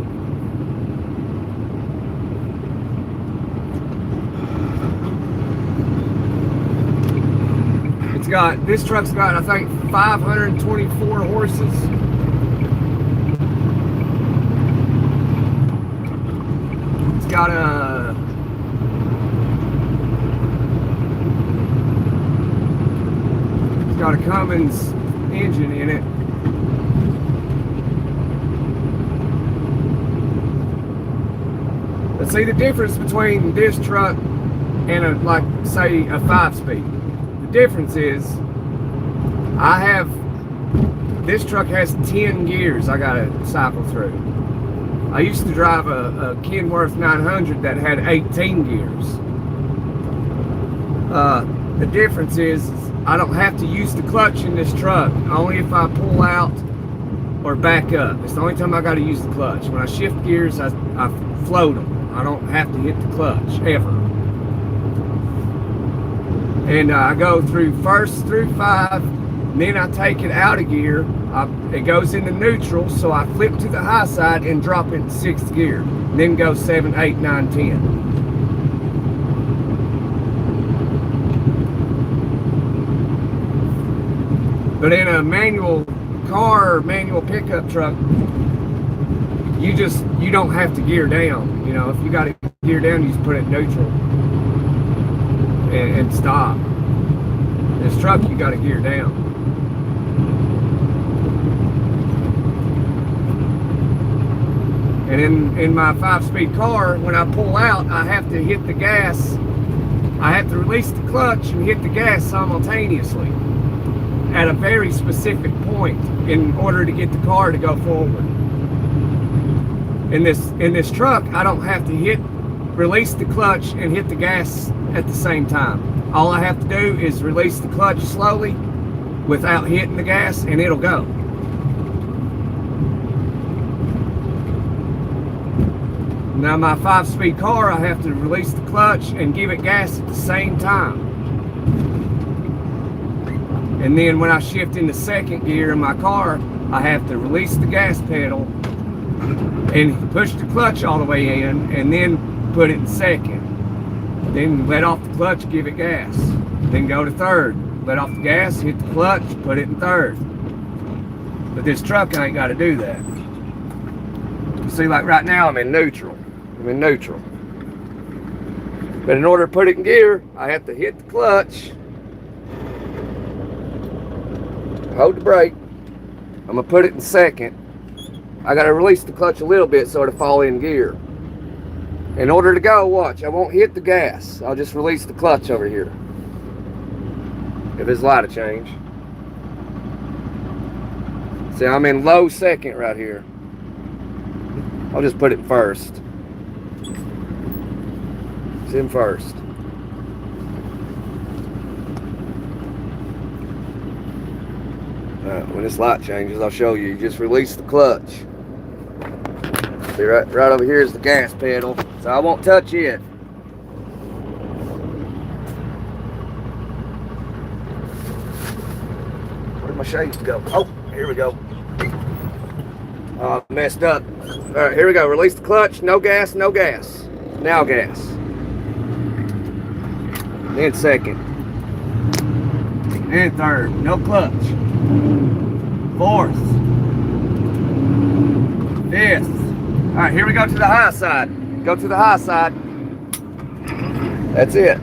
This truck's got, I think, 524 horses. It's got a Cummins engine in it. But see, the difference between this truck and like say a 5-speed. Difference is this truck has 10 gears I gotta cycle through. I used to drive a Kenworth 900 that had 18 gears. The difference is I don't have to use the clutch in this truck, only if I pull out or back up. It's the only time I gotta use the clutch. When I shift gears, I float them. I don't have to hit the clutch ever. And I go through first through 5, and then I take it out of gear. It goes into neutral, so I flip to the high side and drop it in 6th gear. And then go 7, 8, 9, 10. But in a manual car, manual pickup truck, you don't have to gear down. You know, if you got to gear down, you just put it in neutral. And stop. This truck, you got to gear down. And in my 5-speed car, when I pull out, I have to hit the gas. I have to release the clutch and hit the gas simultaneously at a very specific point in order to get the car to go forward. In this truck, I don't have to release the clutch and hit the gas at the same time. All I have to do is release the clutch slowly without hitting the gas, and it'll go. Now my 5-speed car, I have to release the clutch and give it gas at the same time. And then when I shift into second gear in my car, I have to release the gas pedal and push the clutch all the way in, and then put it in second. Then let off the clutch, give it gas. Then go to third. Let off the gas, hit the clutch, put it in third. But this truck, I ain't got to do that. You see, like right now, I'm in neutral. But in order to put it in gear, I have to hit the clutch, hold the brake. I'm going to put it in second. I got to release the clutch a little bit so it'll fall in gear. In order to go, watch, I won't hit the gas. I'll just release the clutch over here. If it's light to change. See, I'm in low second right here. I'll just put it in first. It's in first. When this light changes, I'll show you. You just release the clutch. See, right over here is the gas pedal, so I won't touch it. Where'd my shades go? Oh, here we go. Messed up. All right, here we go. Release the clutch. No gas, no gas. Now gas. Then second. Then third. No clutch. Fourth. Fifth. All right, here we go to the high side. Go to the high side. That's it.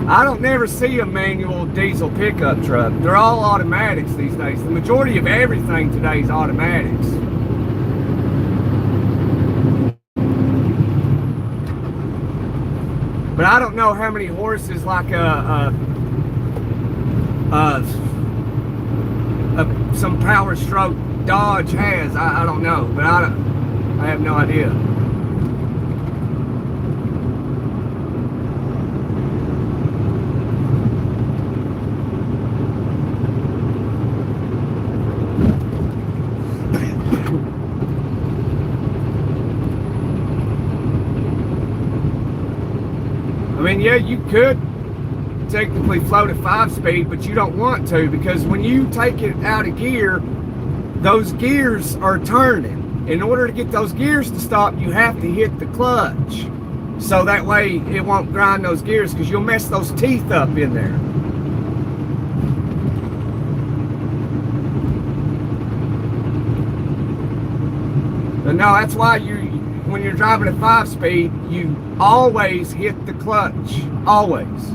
I don't never see a manual diesel pickup truck. They're all automatics these days. The majority of everything today is automatics. But I don't know how many horses like some Power Stroke Dodge has. I don't know, but I have no idea. I mean, yeah, you could technically float at 5-speed, but you don't want to, because when you take it out of gear, those gears are turning. In order to get those gears to stop, you have to hit the clutch. So that way it won't grind those gears, because you'll mess those teeth up in there. But no, that's why when you're driving at 5-speed, you always hit the clutch. Always.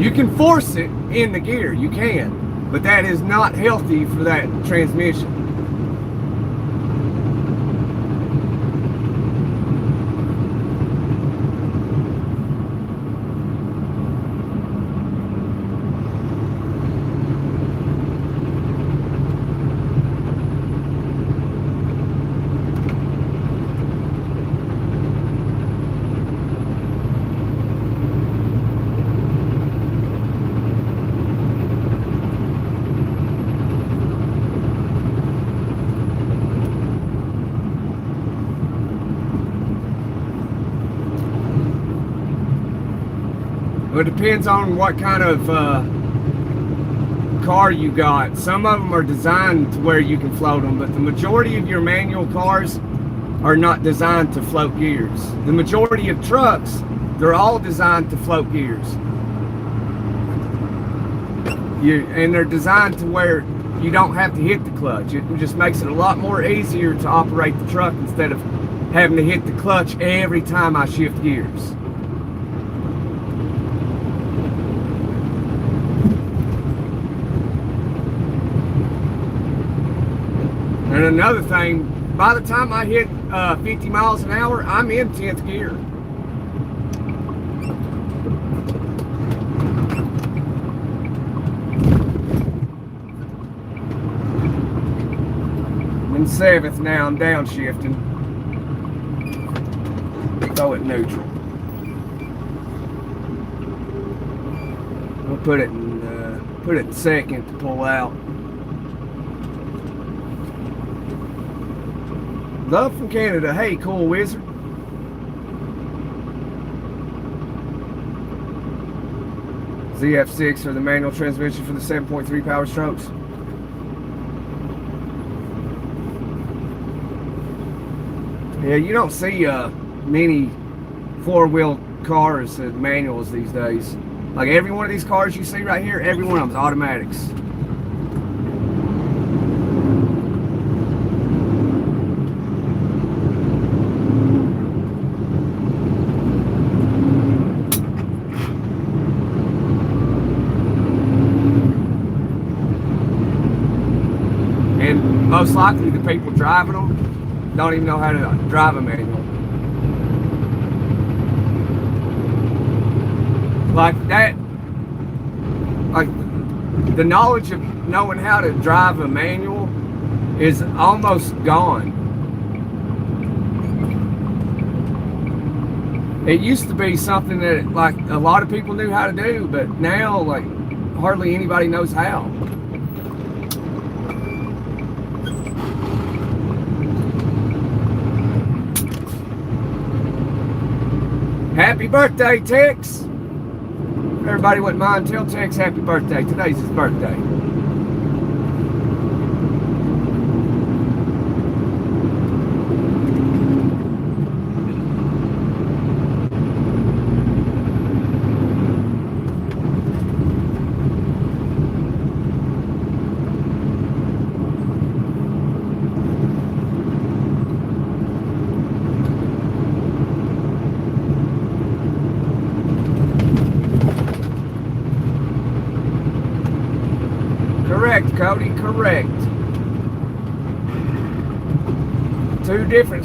You can force it in the gear, you can, but that is not healthy for that transmission. It depends on what kind of car you got. Some of them are designed to where you can float them, but the majority of your manual cars are not designed to float gears. The majority of trucks, they're all designed to float gears. And they're designed to where you don't have to hit the clutch. It just makes it a lot more easier to operate the truck instead of having to hit the clutch every time I shift gears. And another thing, by the time I hit 50 miles an hour, I'm in 10th gear. I'm in 7th now, I'm downshifting. Throw it neutral. We'll put it in 2nd to pull out. Love from Canada. Hey, cool wizard. ZF6 for the manual transmission for the 7.3 power strokes. Yeah, you don't see many 4-wheel cars with manuals these days. Like every one of these cars you see right here, every one of them's automatics. Most likely the people driving them don't even know how to drive a manual. Like that, like the knowledge of knowing how to drive a manual is almost gone. It used to be something that like a lot of people knew how to do, but now like hardly anybody knows how. Happy birthday, Tex! Everybody wouldn't mind, tell Tex happy birthday. Today's his birthday. Correct, Cody, correct. Two different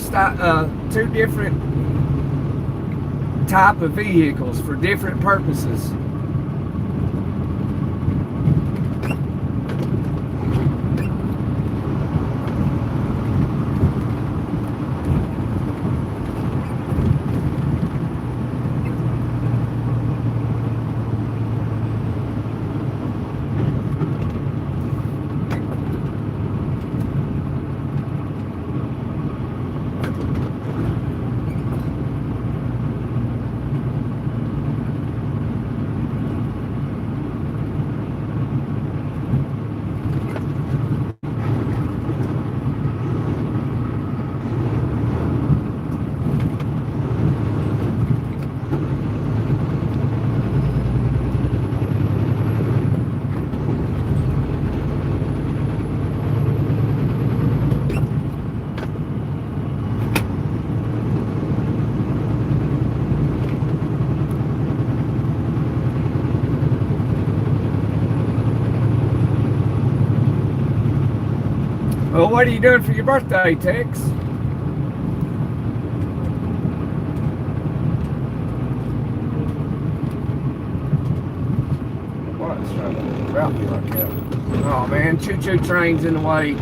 type of vehicles for different purposes. Well, what are you doing for your birthday, Tex? What's around me like that? Oh man, choo-choo train's in the way.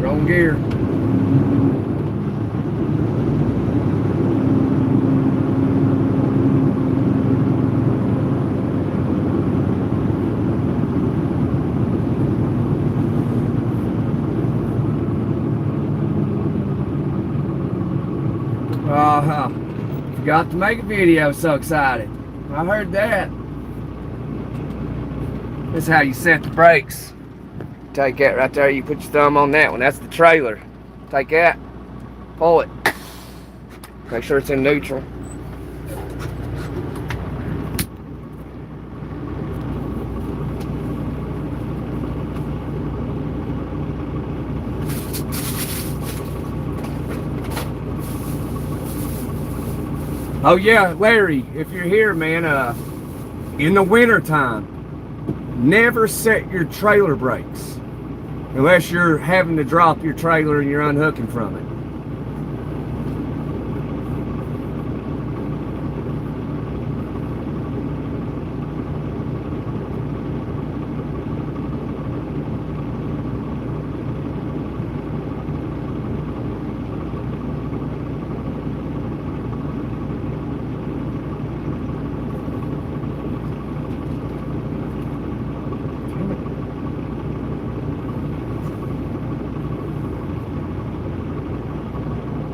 Wrong gear. Forgot to make a video, so excited. I heard that. This is how you set the brakes. Take that right there, you put your thumb on that one. That's the trailer. Take that, Pull it. Make sure it's in neutral. Oh yeah, Larry, if you're here, man, in the winter time, never set your trailer brakes unless you're having to drop your trailer and you're unhooking from it.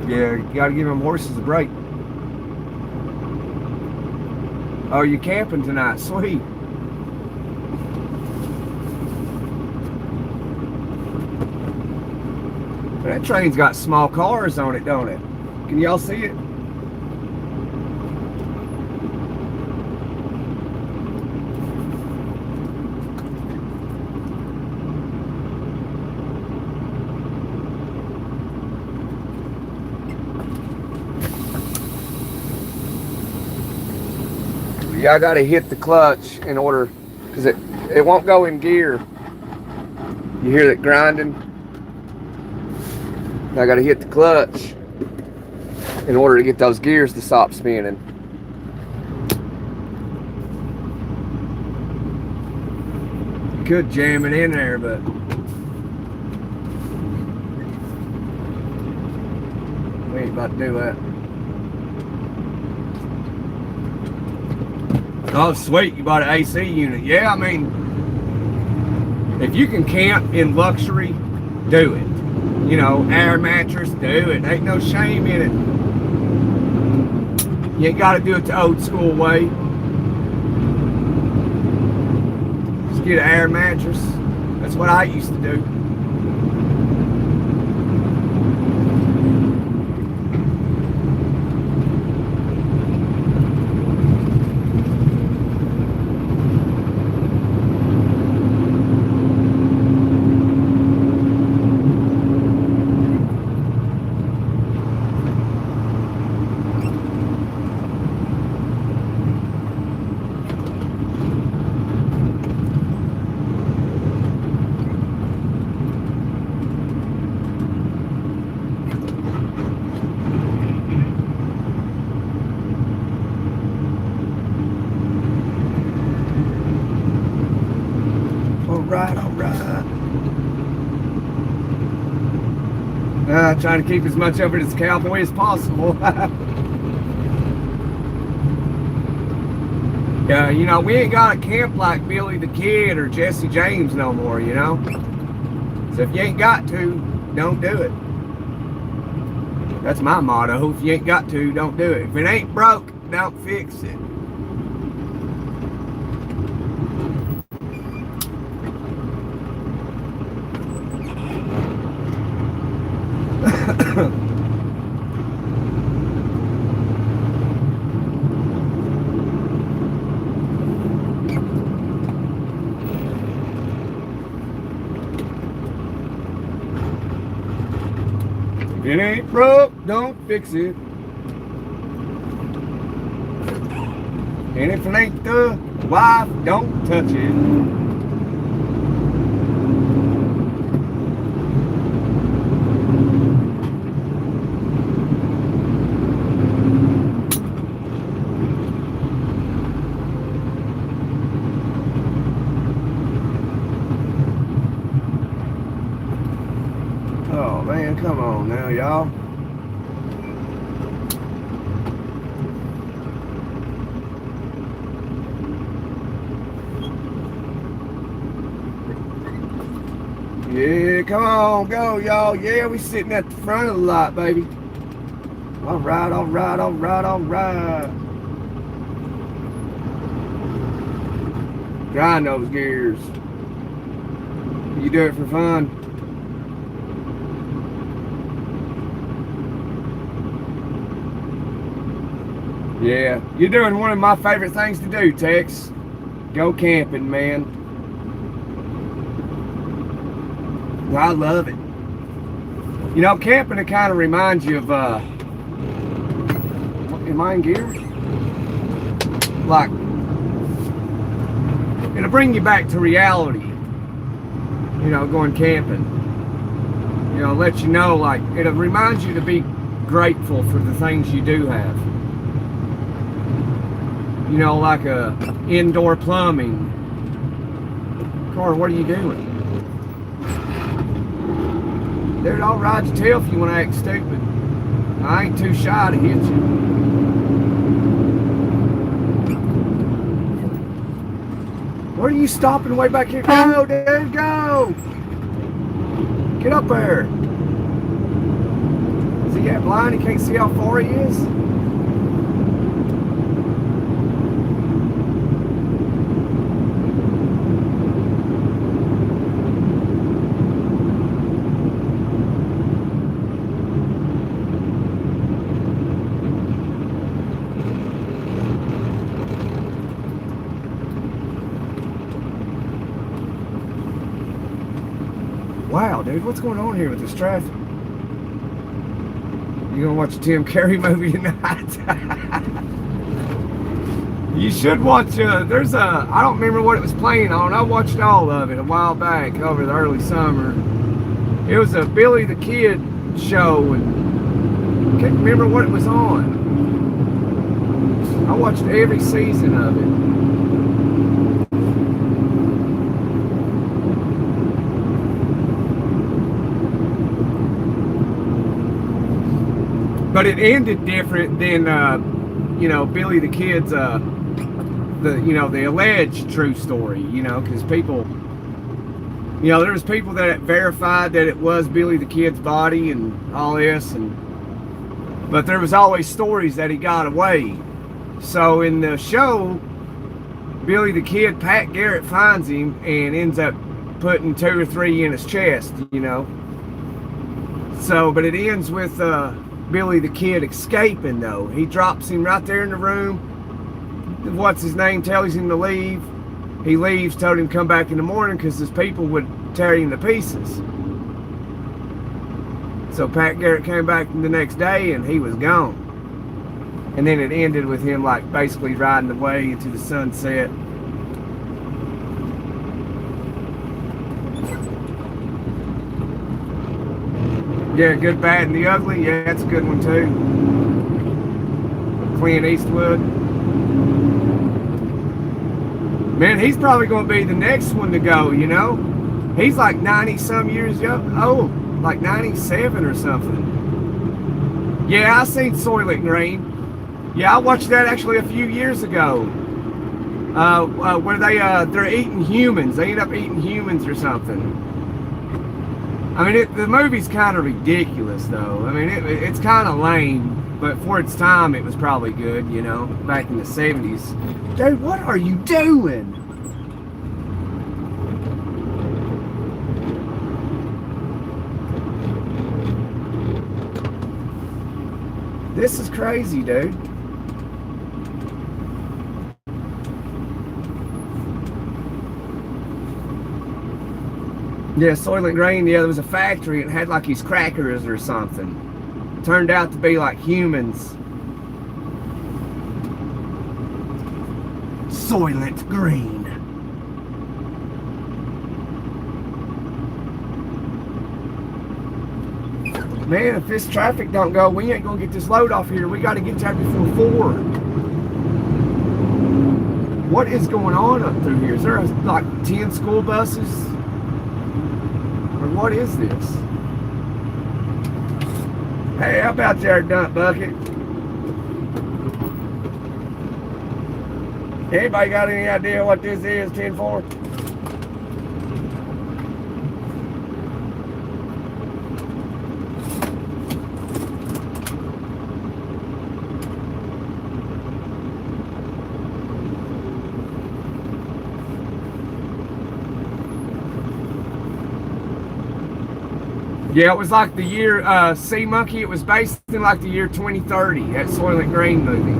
Yeah, you gotta give them horses a break. Oh, you camping tonight? Sweet. That train's got small cars on it, don't it? Can y'all see it? Y'all gotta hit the clutch in order, because it won't go in gear. You hear that grinding? I gotta hit the clutch in order to get those gears to stop spinning. Could jam it in there, but we ain't about to do that. Oh, sweet, you bought an AC unit. Yeah, I mean, if you can camp in luxury, do it. You know, air mattress, do it. Ain't no shame in it. You ain't got to do it the old school way. Just get an air mattress. That's what I used to do. Trying to keep as much of it as cowboy as possible. Yeah, you know, we ain't got to camp like Billy the Kid or Jesse James no more, you know? So if you ain't got to, don't do it. That's my motto. If you ain't got to, don't do it. If it ain't broke, don't fix it. If it ain't broke, don't fix it. And if it ain't the wife, don't touch it. Oh man, come on now, y'all. Yeah, come on, go, y'all. Yeah, we sitting at the front of the lot, baby. All right, all right, all right, all right. Grind those gears. You do it for fun. Yeah, you're doing one of my favorite things to do, Tex. Go camping, man. I love it. You know, camping, it kind of reminds you of, am I in gear? Like, it'll bring you back to reality. You know, going camping. You know, let you know, like, it'll remind you to be grateful for the things you do have. You know, like indoor plumbing. Carter, what are you doing? Dude, I'll ride your tail if you want to act stupid. I ain't too shy to hit you. What are you stopping way back here? Go, dude, go! Get up there. Is he that blind? He can't see how far he is? Wow, dude, what's going on here with this traffic? You gonna watch a Tim Curry movie tonight? You should watch, there's I don't remember what it was playing on. I watched all of it a while back over the early summer. It was a Billy the Kid show, and I can't remember what it was on. I watched every season of it. But it ended different than, you know, Billy the Kid's, the alleged true story, you know, because people, you know, there was people that verified that it was Billy the Kid's body and all this, but there was always stories that he got away. So in the show, Billy the Kid, Pat Garrett finds him and ends up putting 2 or 3 in his chest, you know. So, but it ends with, Billy the Kid escaping, though. He drops him right there in the room. What's his name tells him to leave. He leaves, told him to come back in the morning because his people would tear him to pieces. So Pat Garrett came back the next day and he was gone. And then it ended with him like basically riding away into the sunset. Yeah, Good, Bad, and the Ugly. Yeah, that's a good one too. Clint Eastwood. Man, he's probably going to be the next one to go, you know? He's like 90-some years old. Like 97 or something. Yeah, I seen Soylent Green. Yeah, I watched that actually a few years ago. Where they're eating humans. They end up eating humans or something. I mean, the movie's kind of ridiculous, though. I mean, it's kind of lame, but for its time, it was probably good, you know, back in the 70s. Dude, what are you doing? This is crazy, dude. Yeah, Soylent Green, yeah, there was a factory and it had like these crackers or something. Turned out to be like humans. Soylent Green. Man, if this traffic don't go, we ain't gonna get this load off here. We gotta get there before 4. What is going on up through here? Is there like 10 school buses? Or what is this? Hey, how about there, dump bucket? Anybody got any idea what this is, 10-4? Yeah, it was like the year Sea Monkey. It was based in like the year 2030. That Soylent Green movie.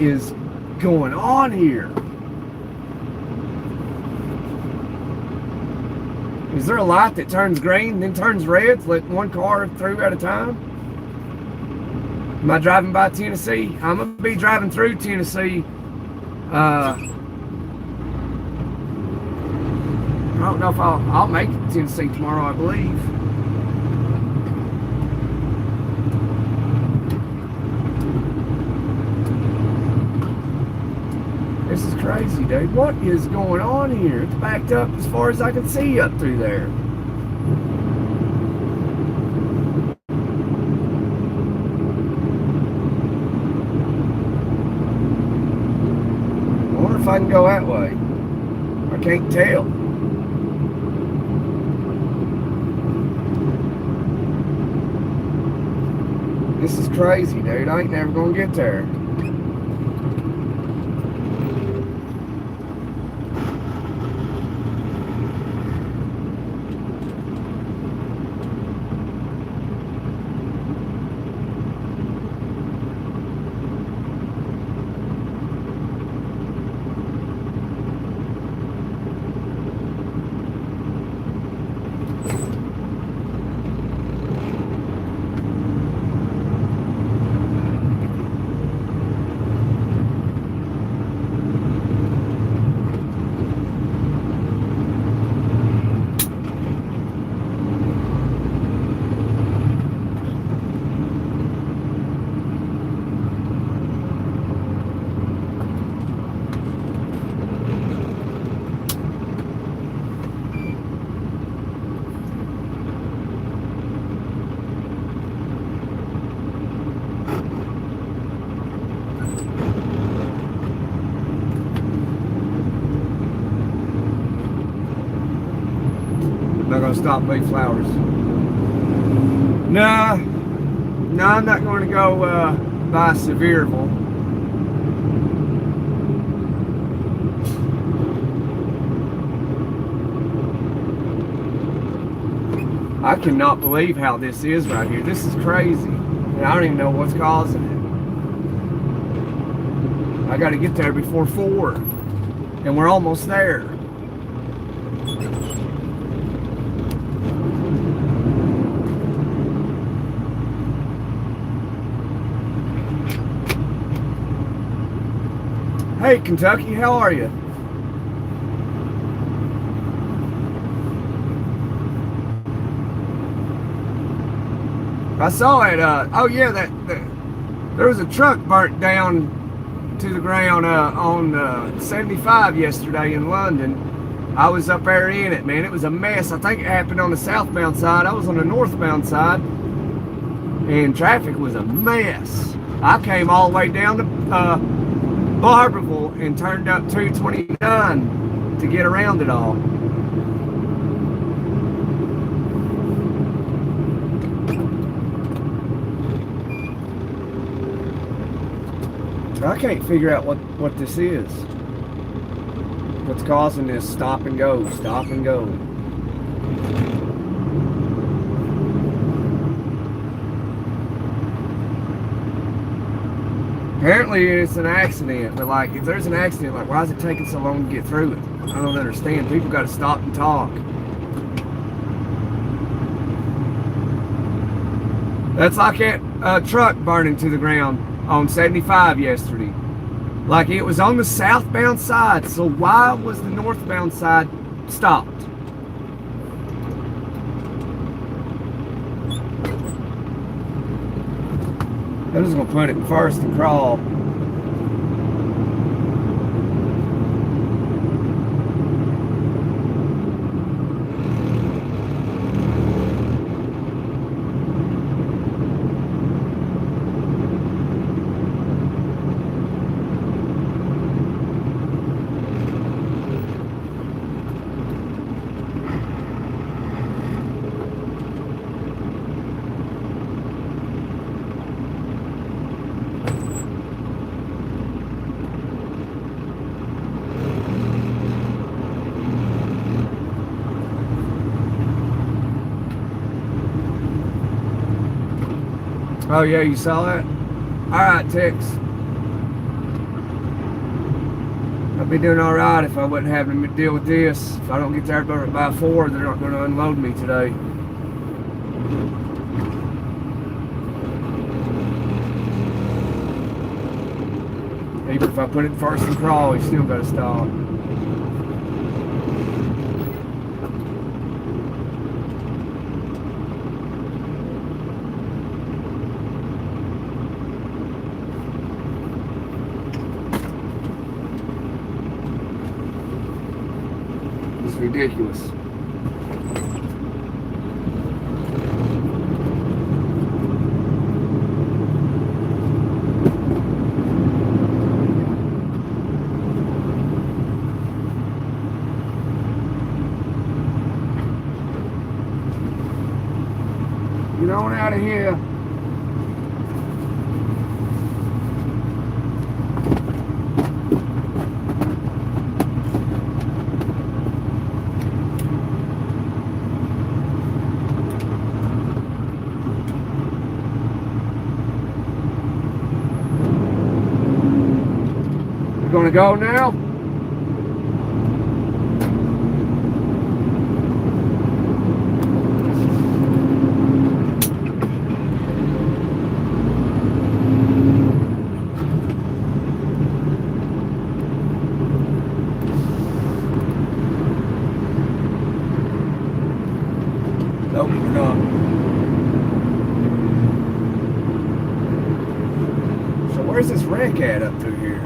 is going on here? Is there a light that turns green, then turns red, letting one car through at a time? Am I driving by Tennessee? I'm going to be driving through Tennessee. I don't know if I'll make it to Tennessee tomorrow, I believe. This is crazy, dude. What is going on here? It's backed up as far as I can see up through there. I wonder if I can go that way. I can't tell. This is crazy, dude. I ain't never gonna get there. Not gonna stop Mayflowers. Nah, I'm not going to go by Sevierville. I cannot believe how this is right here. This is crazy. And I don't even know what's causing it. I got to get there before 4, and we're almost there. Hey, Kentucky, how are you? I saw it. Oh yeah, there was a truck burnt down to the ground on 75 yesterday in London. I was up there in it, man. It was a mess. I think it happened on the southbound side. I was on the northbound side, and traffic was a mess. I came all the way down to Barberville and turned up 229 to get around it all. I can't figure out what this is. What's causing this stop and go, stop and go. Apparently it's an accident, but like if there's an accident, like why is it taking so long to get through it? I don't understand. People got to stop and talk. That's like that truck burning to the ground on 75 yesterday. Like it was on the southbound side, so why was the northbound side stopped? I'm just gonna put it in first and crawl. Oh yeah, you saw that? Alright, Tex. I'd be doing all right if I wasn't having to deal with this. If I don't get there by 4, they're not going to unload me today. Even if I put it first and crawl, he's still got to stop. It's ridiculous. Get on out of here. We're gonna go now? Nope, we're not. So where's this wreck at up through here?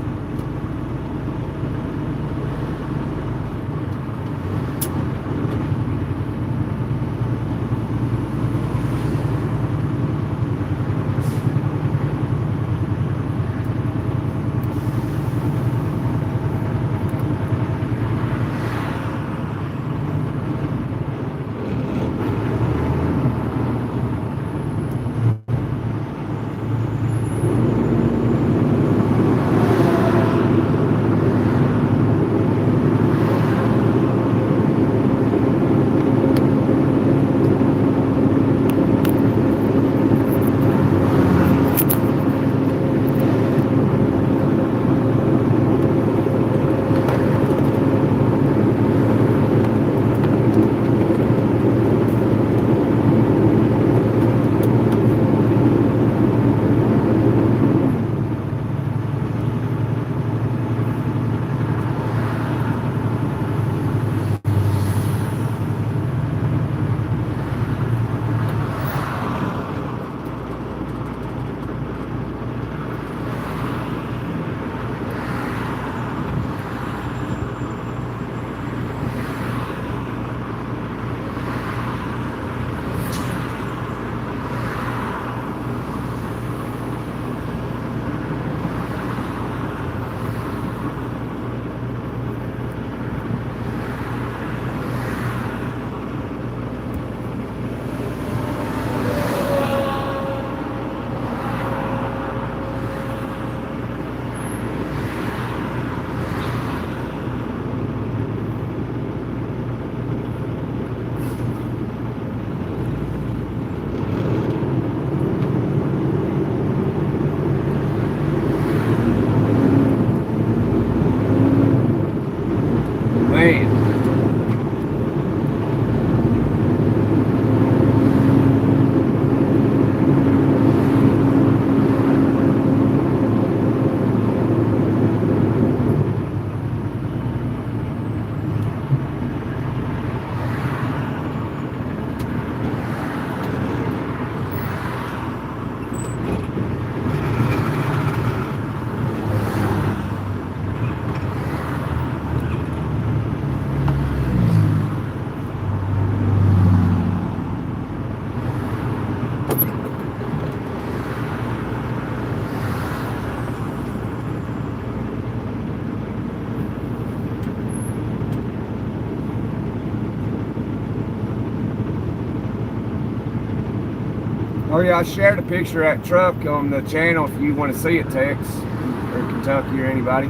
Oh yeah, I shared a picture of that truck on the channel if you want to see it, Tex, or Kentucky, or anybody.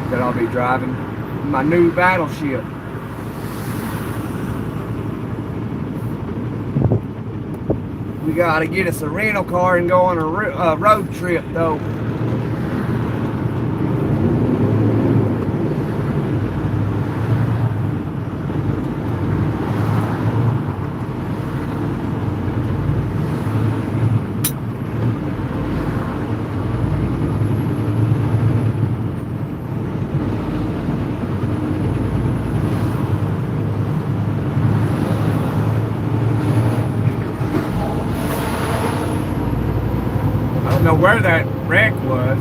That I'll be driving my new battleship. We gotta get us a rental car and go on a road trip though. where that wreck was.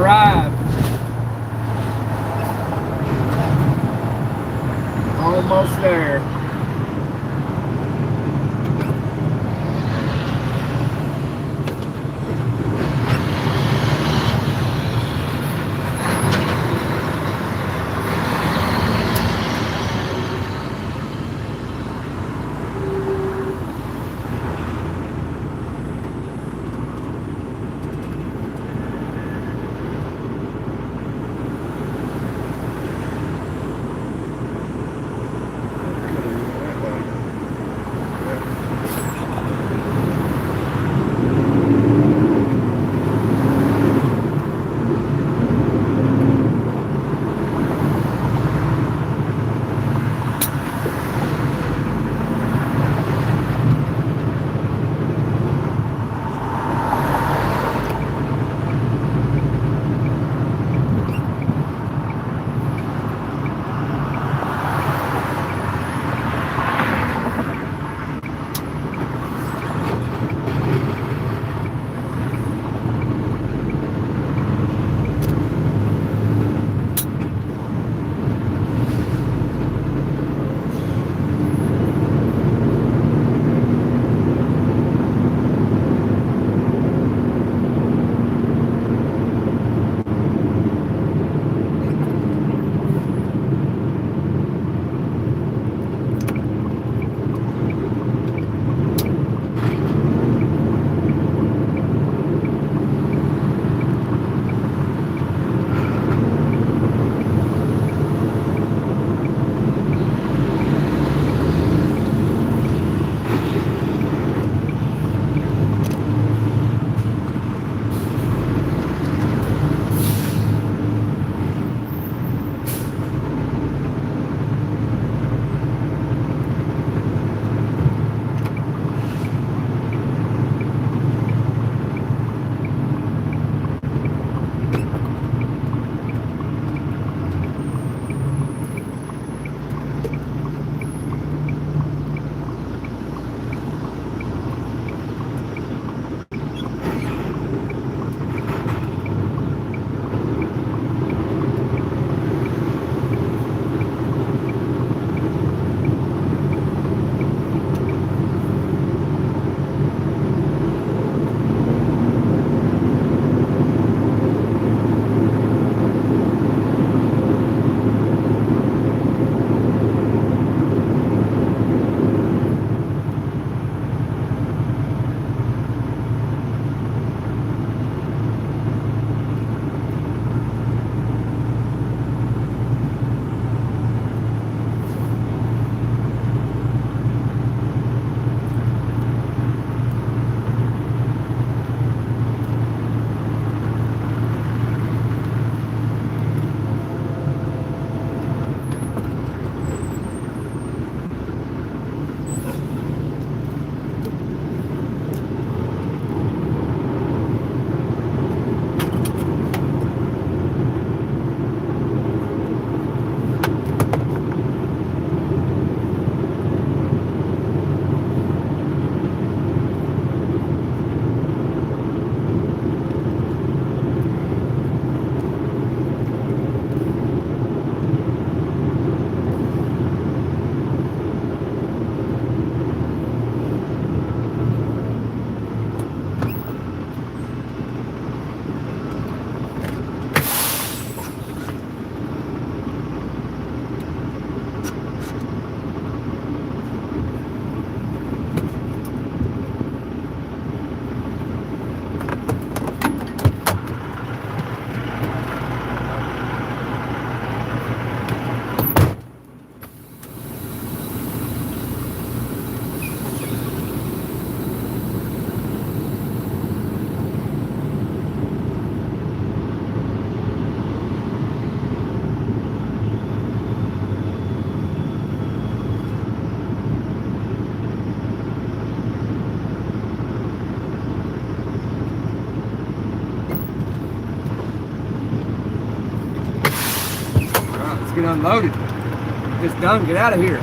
Drive. Almost there. Get unloaded. It's done. Get out of here.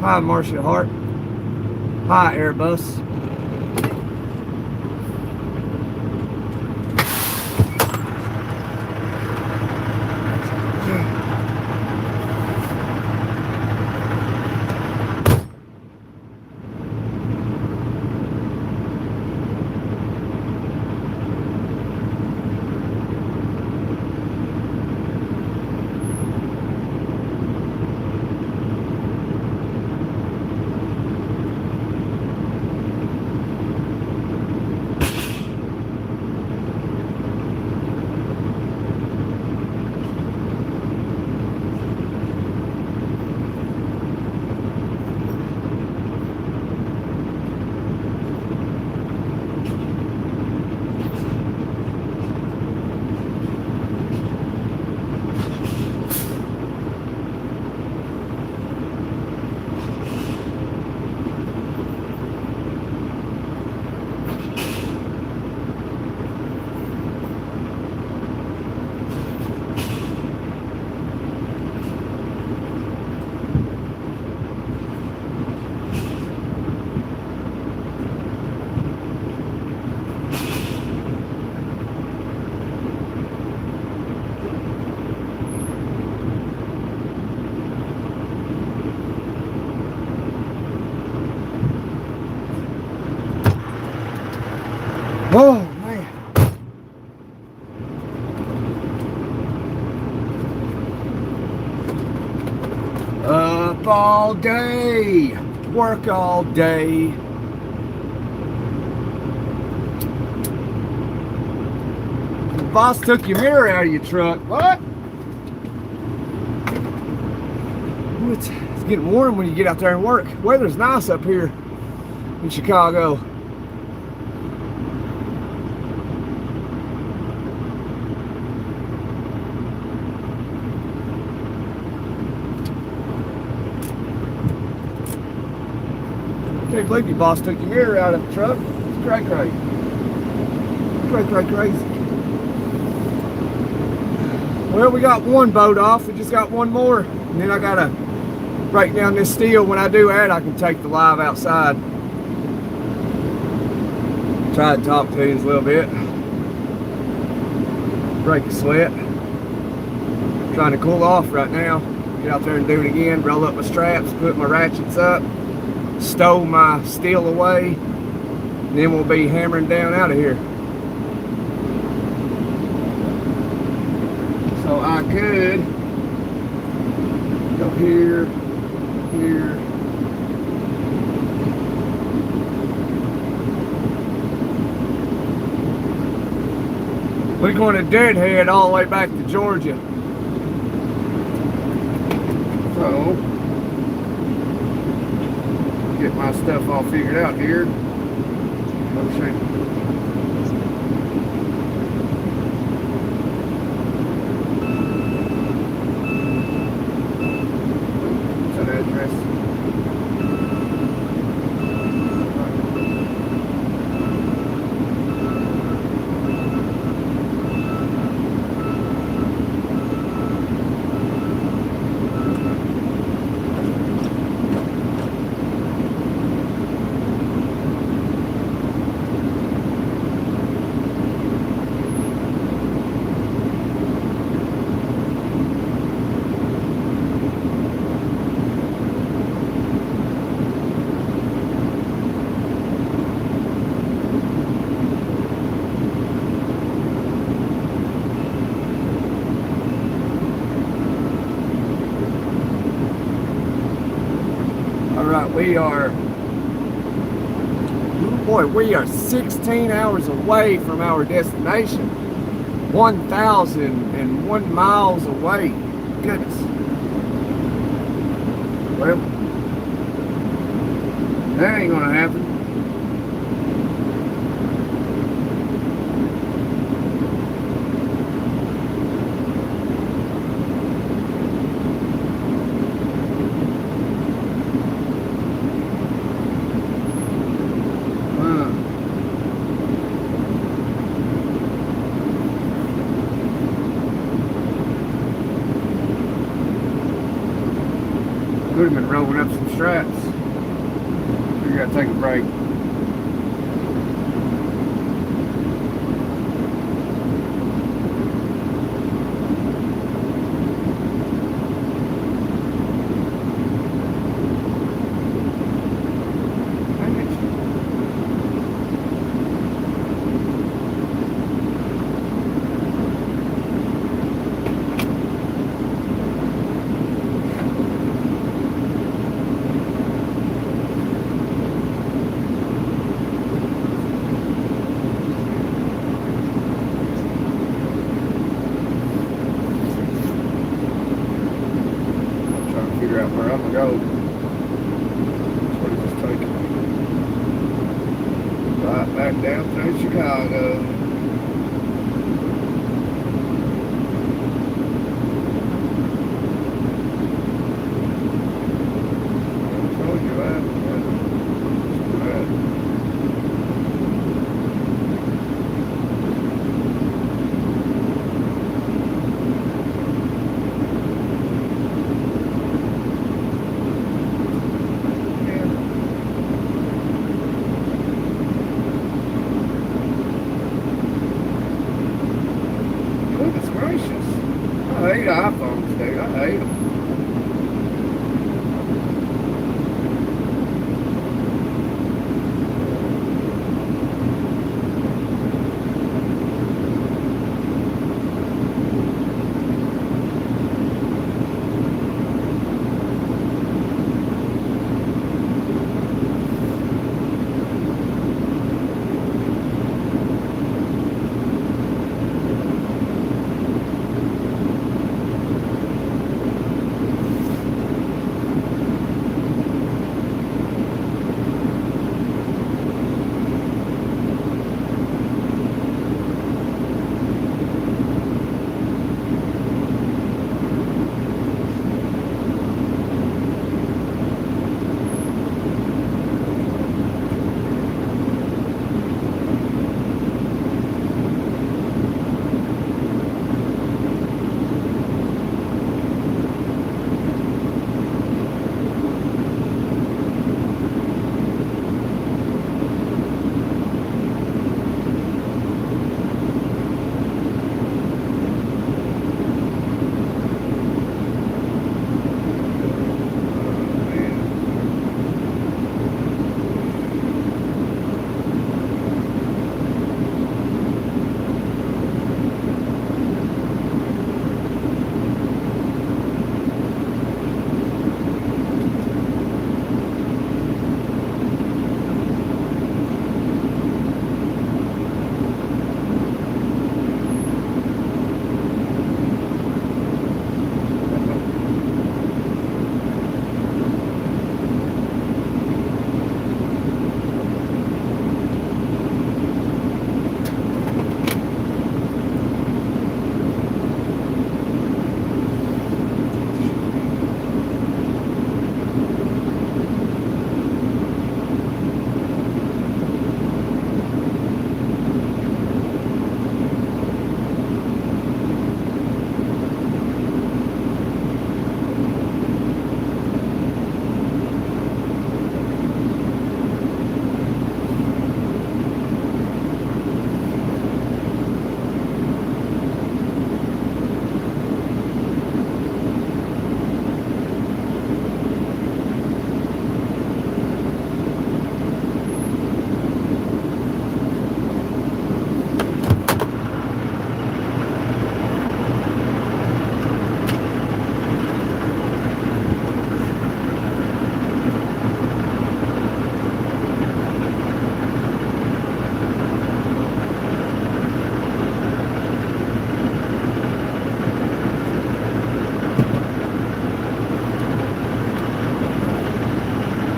Hi, Marcia Hart. Hi, Airbus. Oh, man. Up all day, work all day. The boss took your mirror out of your truck. What? Ooh, it's getting warm when you get out there and work. Weather's nice up here in Chicago. Can't believe your boss took your mirror out of the truck. It's cray cray. Crazy. Well, we got one boat off. We just got one more. And then I gotta break down this steel. When I do that, I can take the live outside. Try to talk to you a little bit. Break a sweat. Trying to cool off right now. Get out there and do it again. Roll up my straps, put my ratchets up, stow my steel away, and then we'll be hammering down out of here. So I could go here, here. We're going to Deadhead all the way back to Georgia. So, get my stuff all figured out here. Okay. What's that address? We are 16 hours away from our destination. 1,001 miles away. Goodness. Well, that ain't gonna happen. Could have been rolling up some straps. We gotta take a break. Figure out where I'm gonna go. What is this taking me? Right back down through Chicago. I told you that. Goodness gracious. I hate iPhones, dude. I hate them.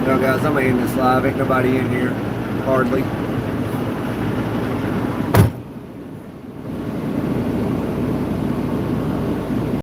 Well, guys, I'm gonna end this live. Ain't nobody in here, hardly.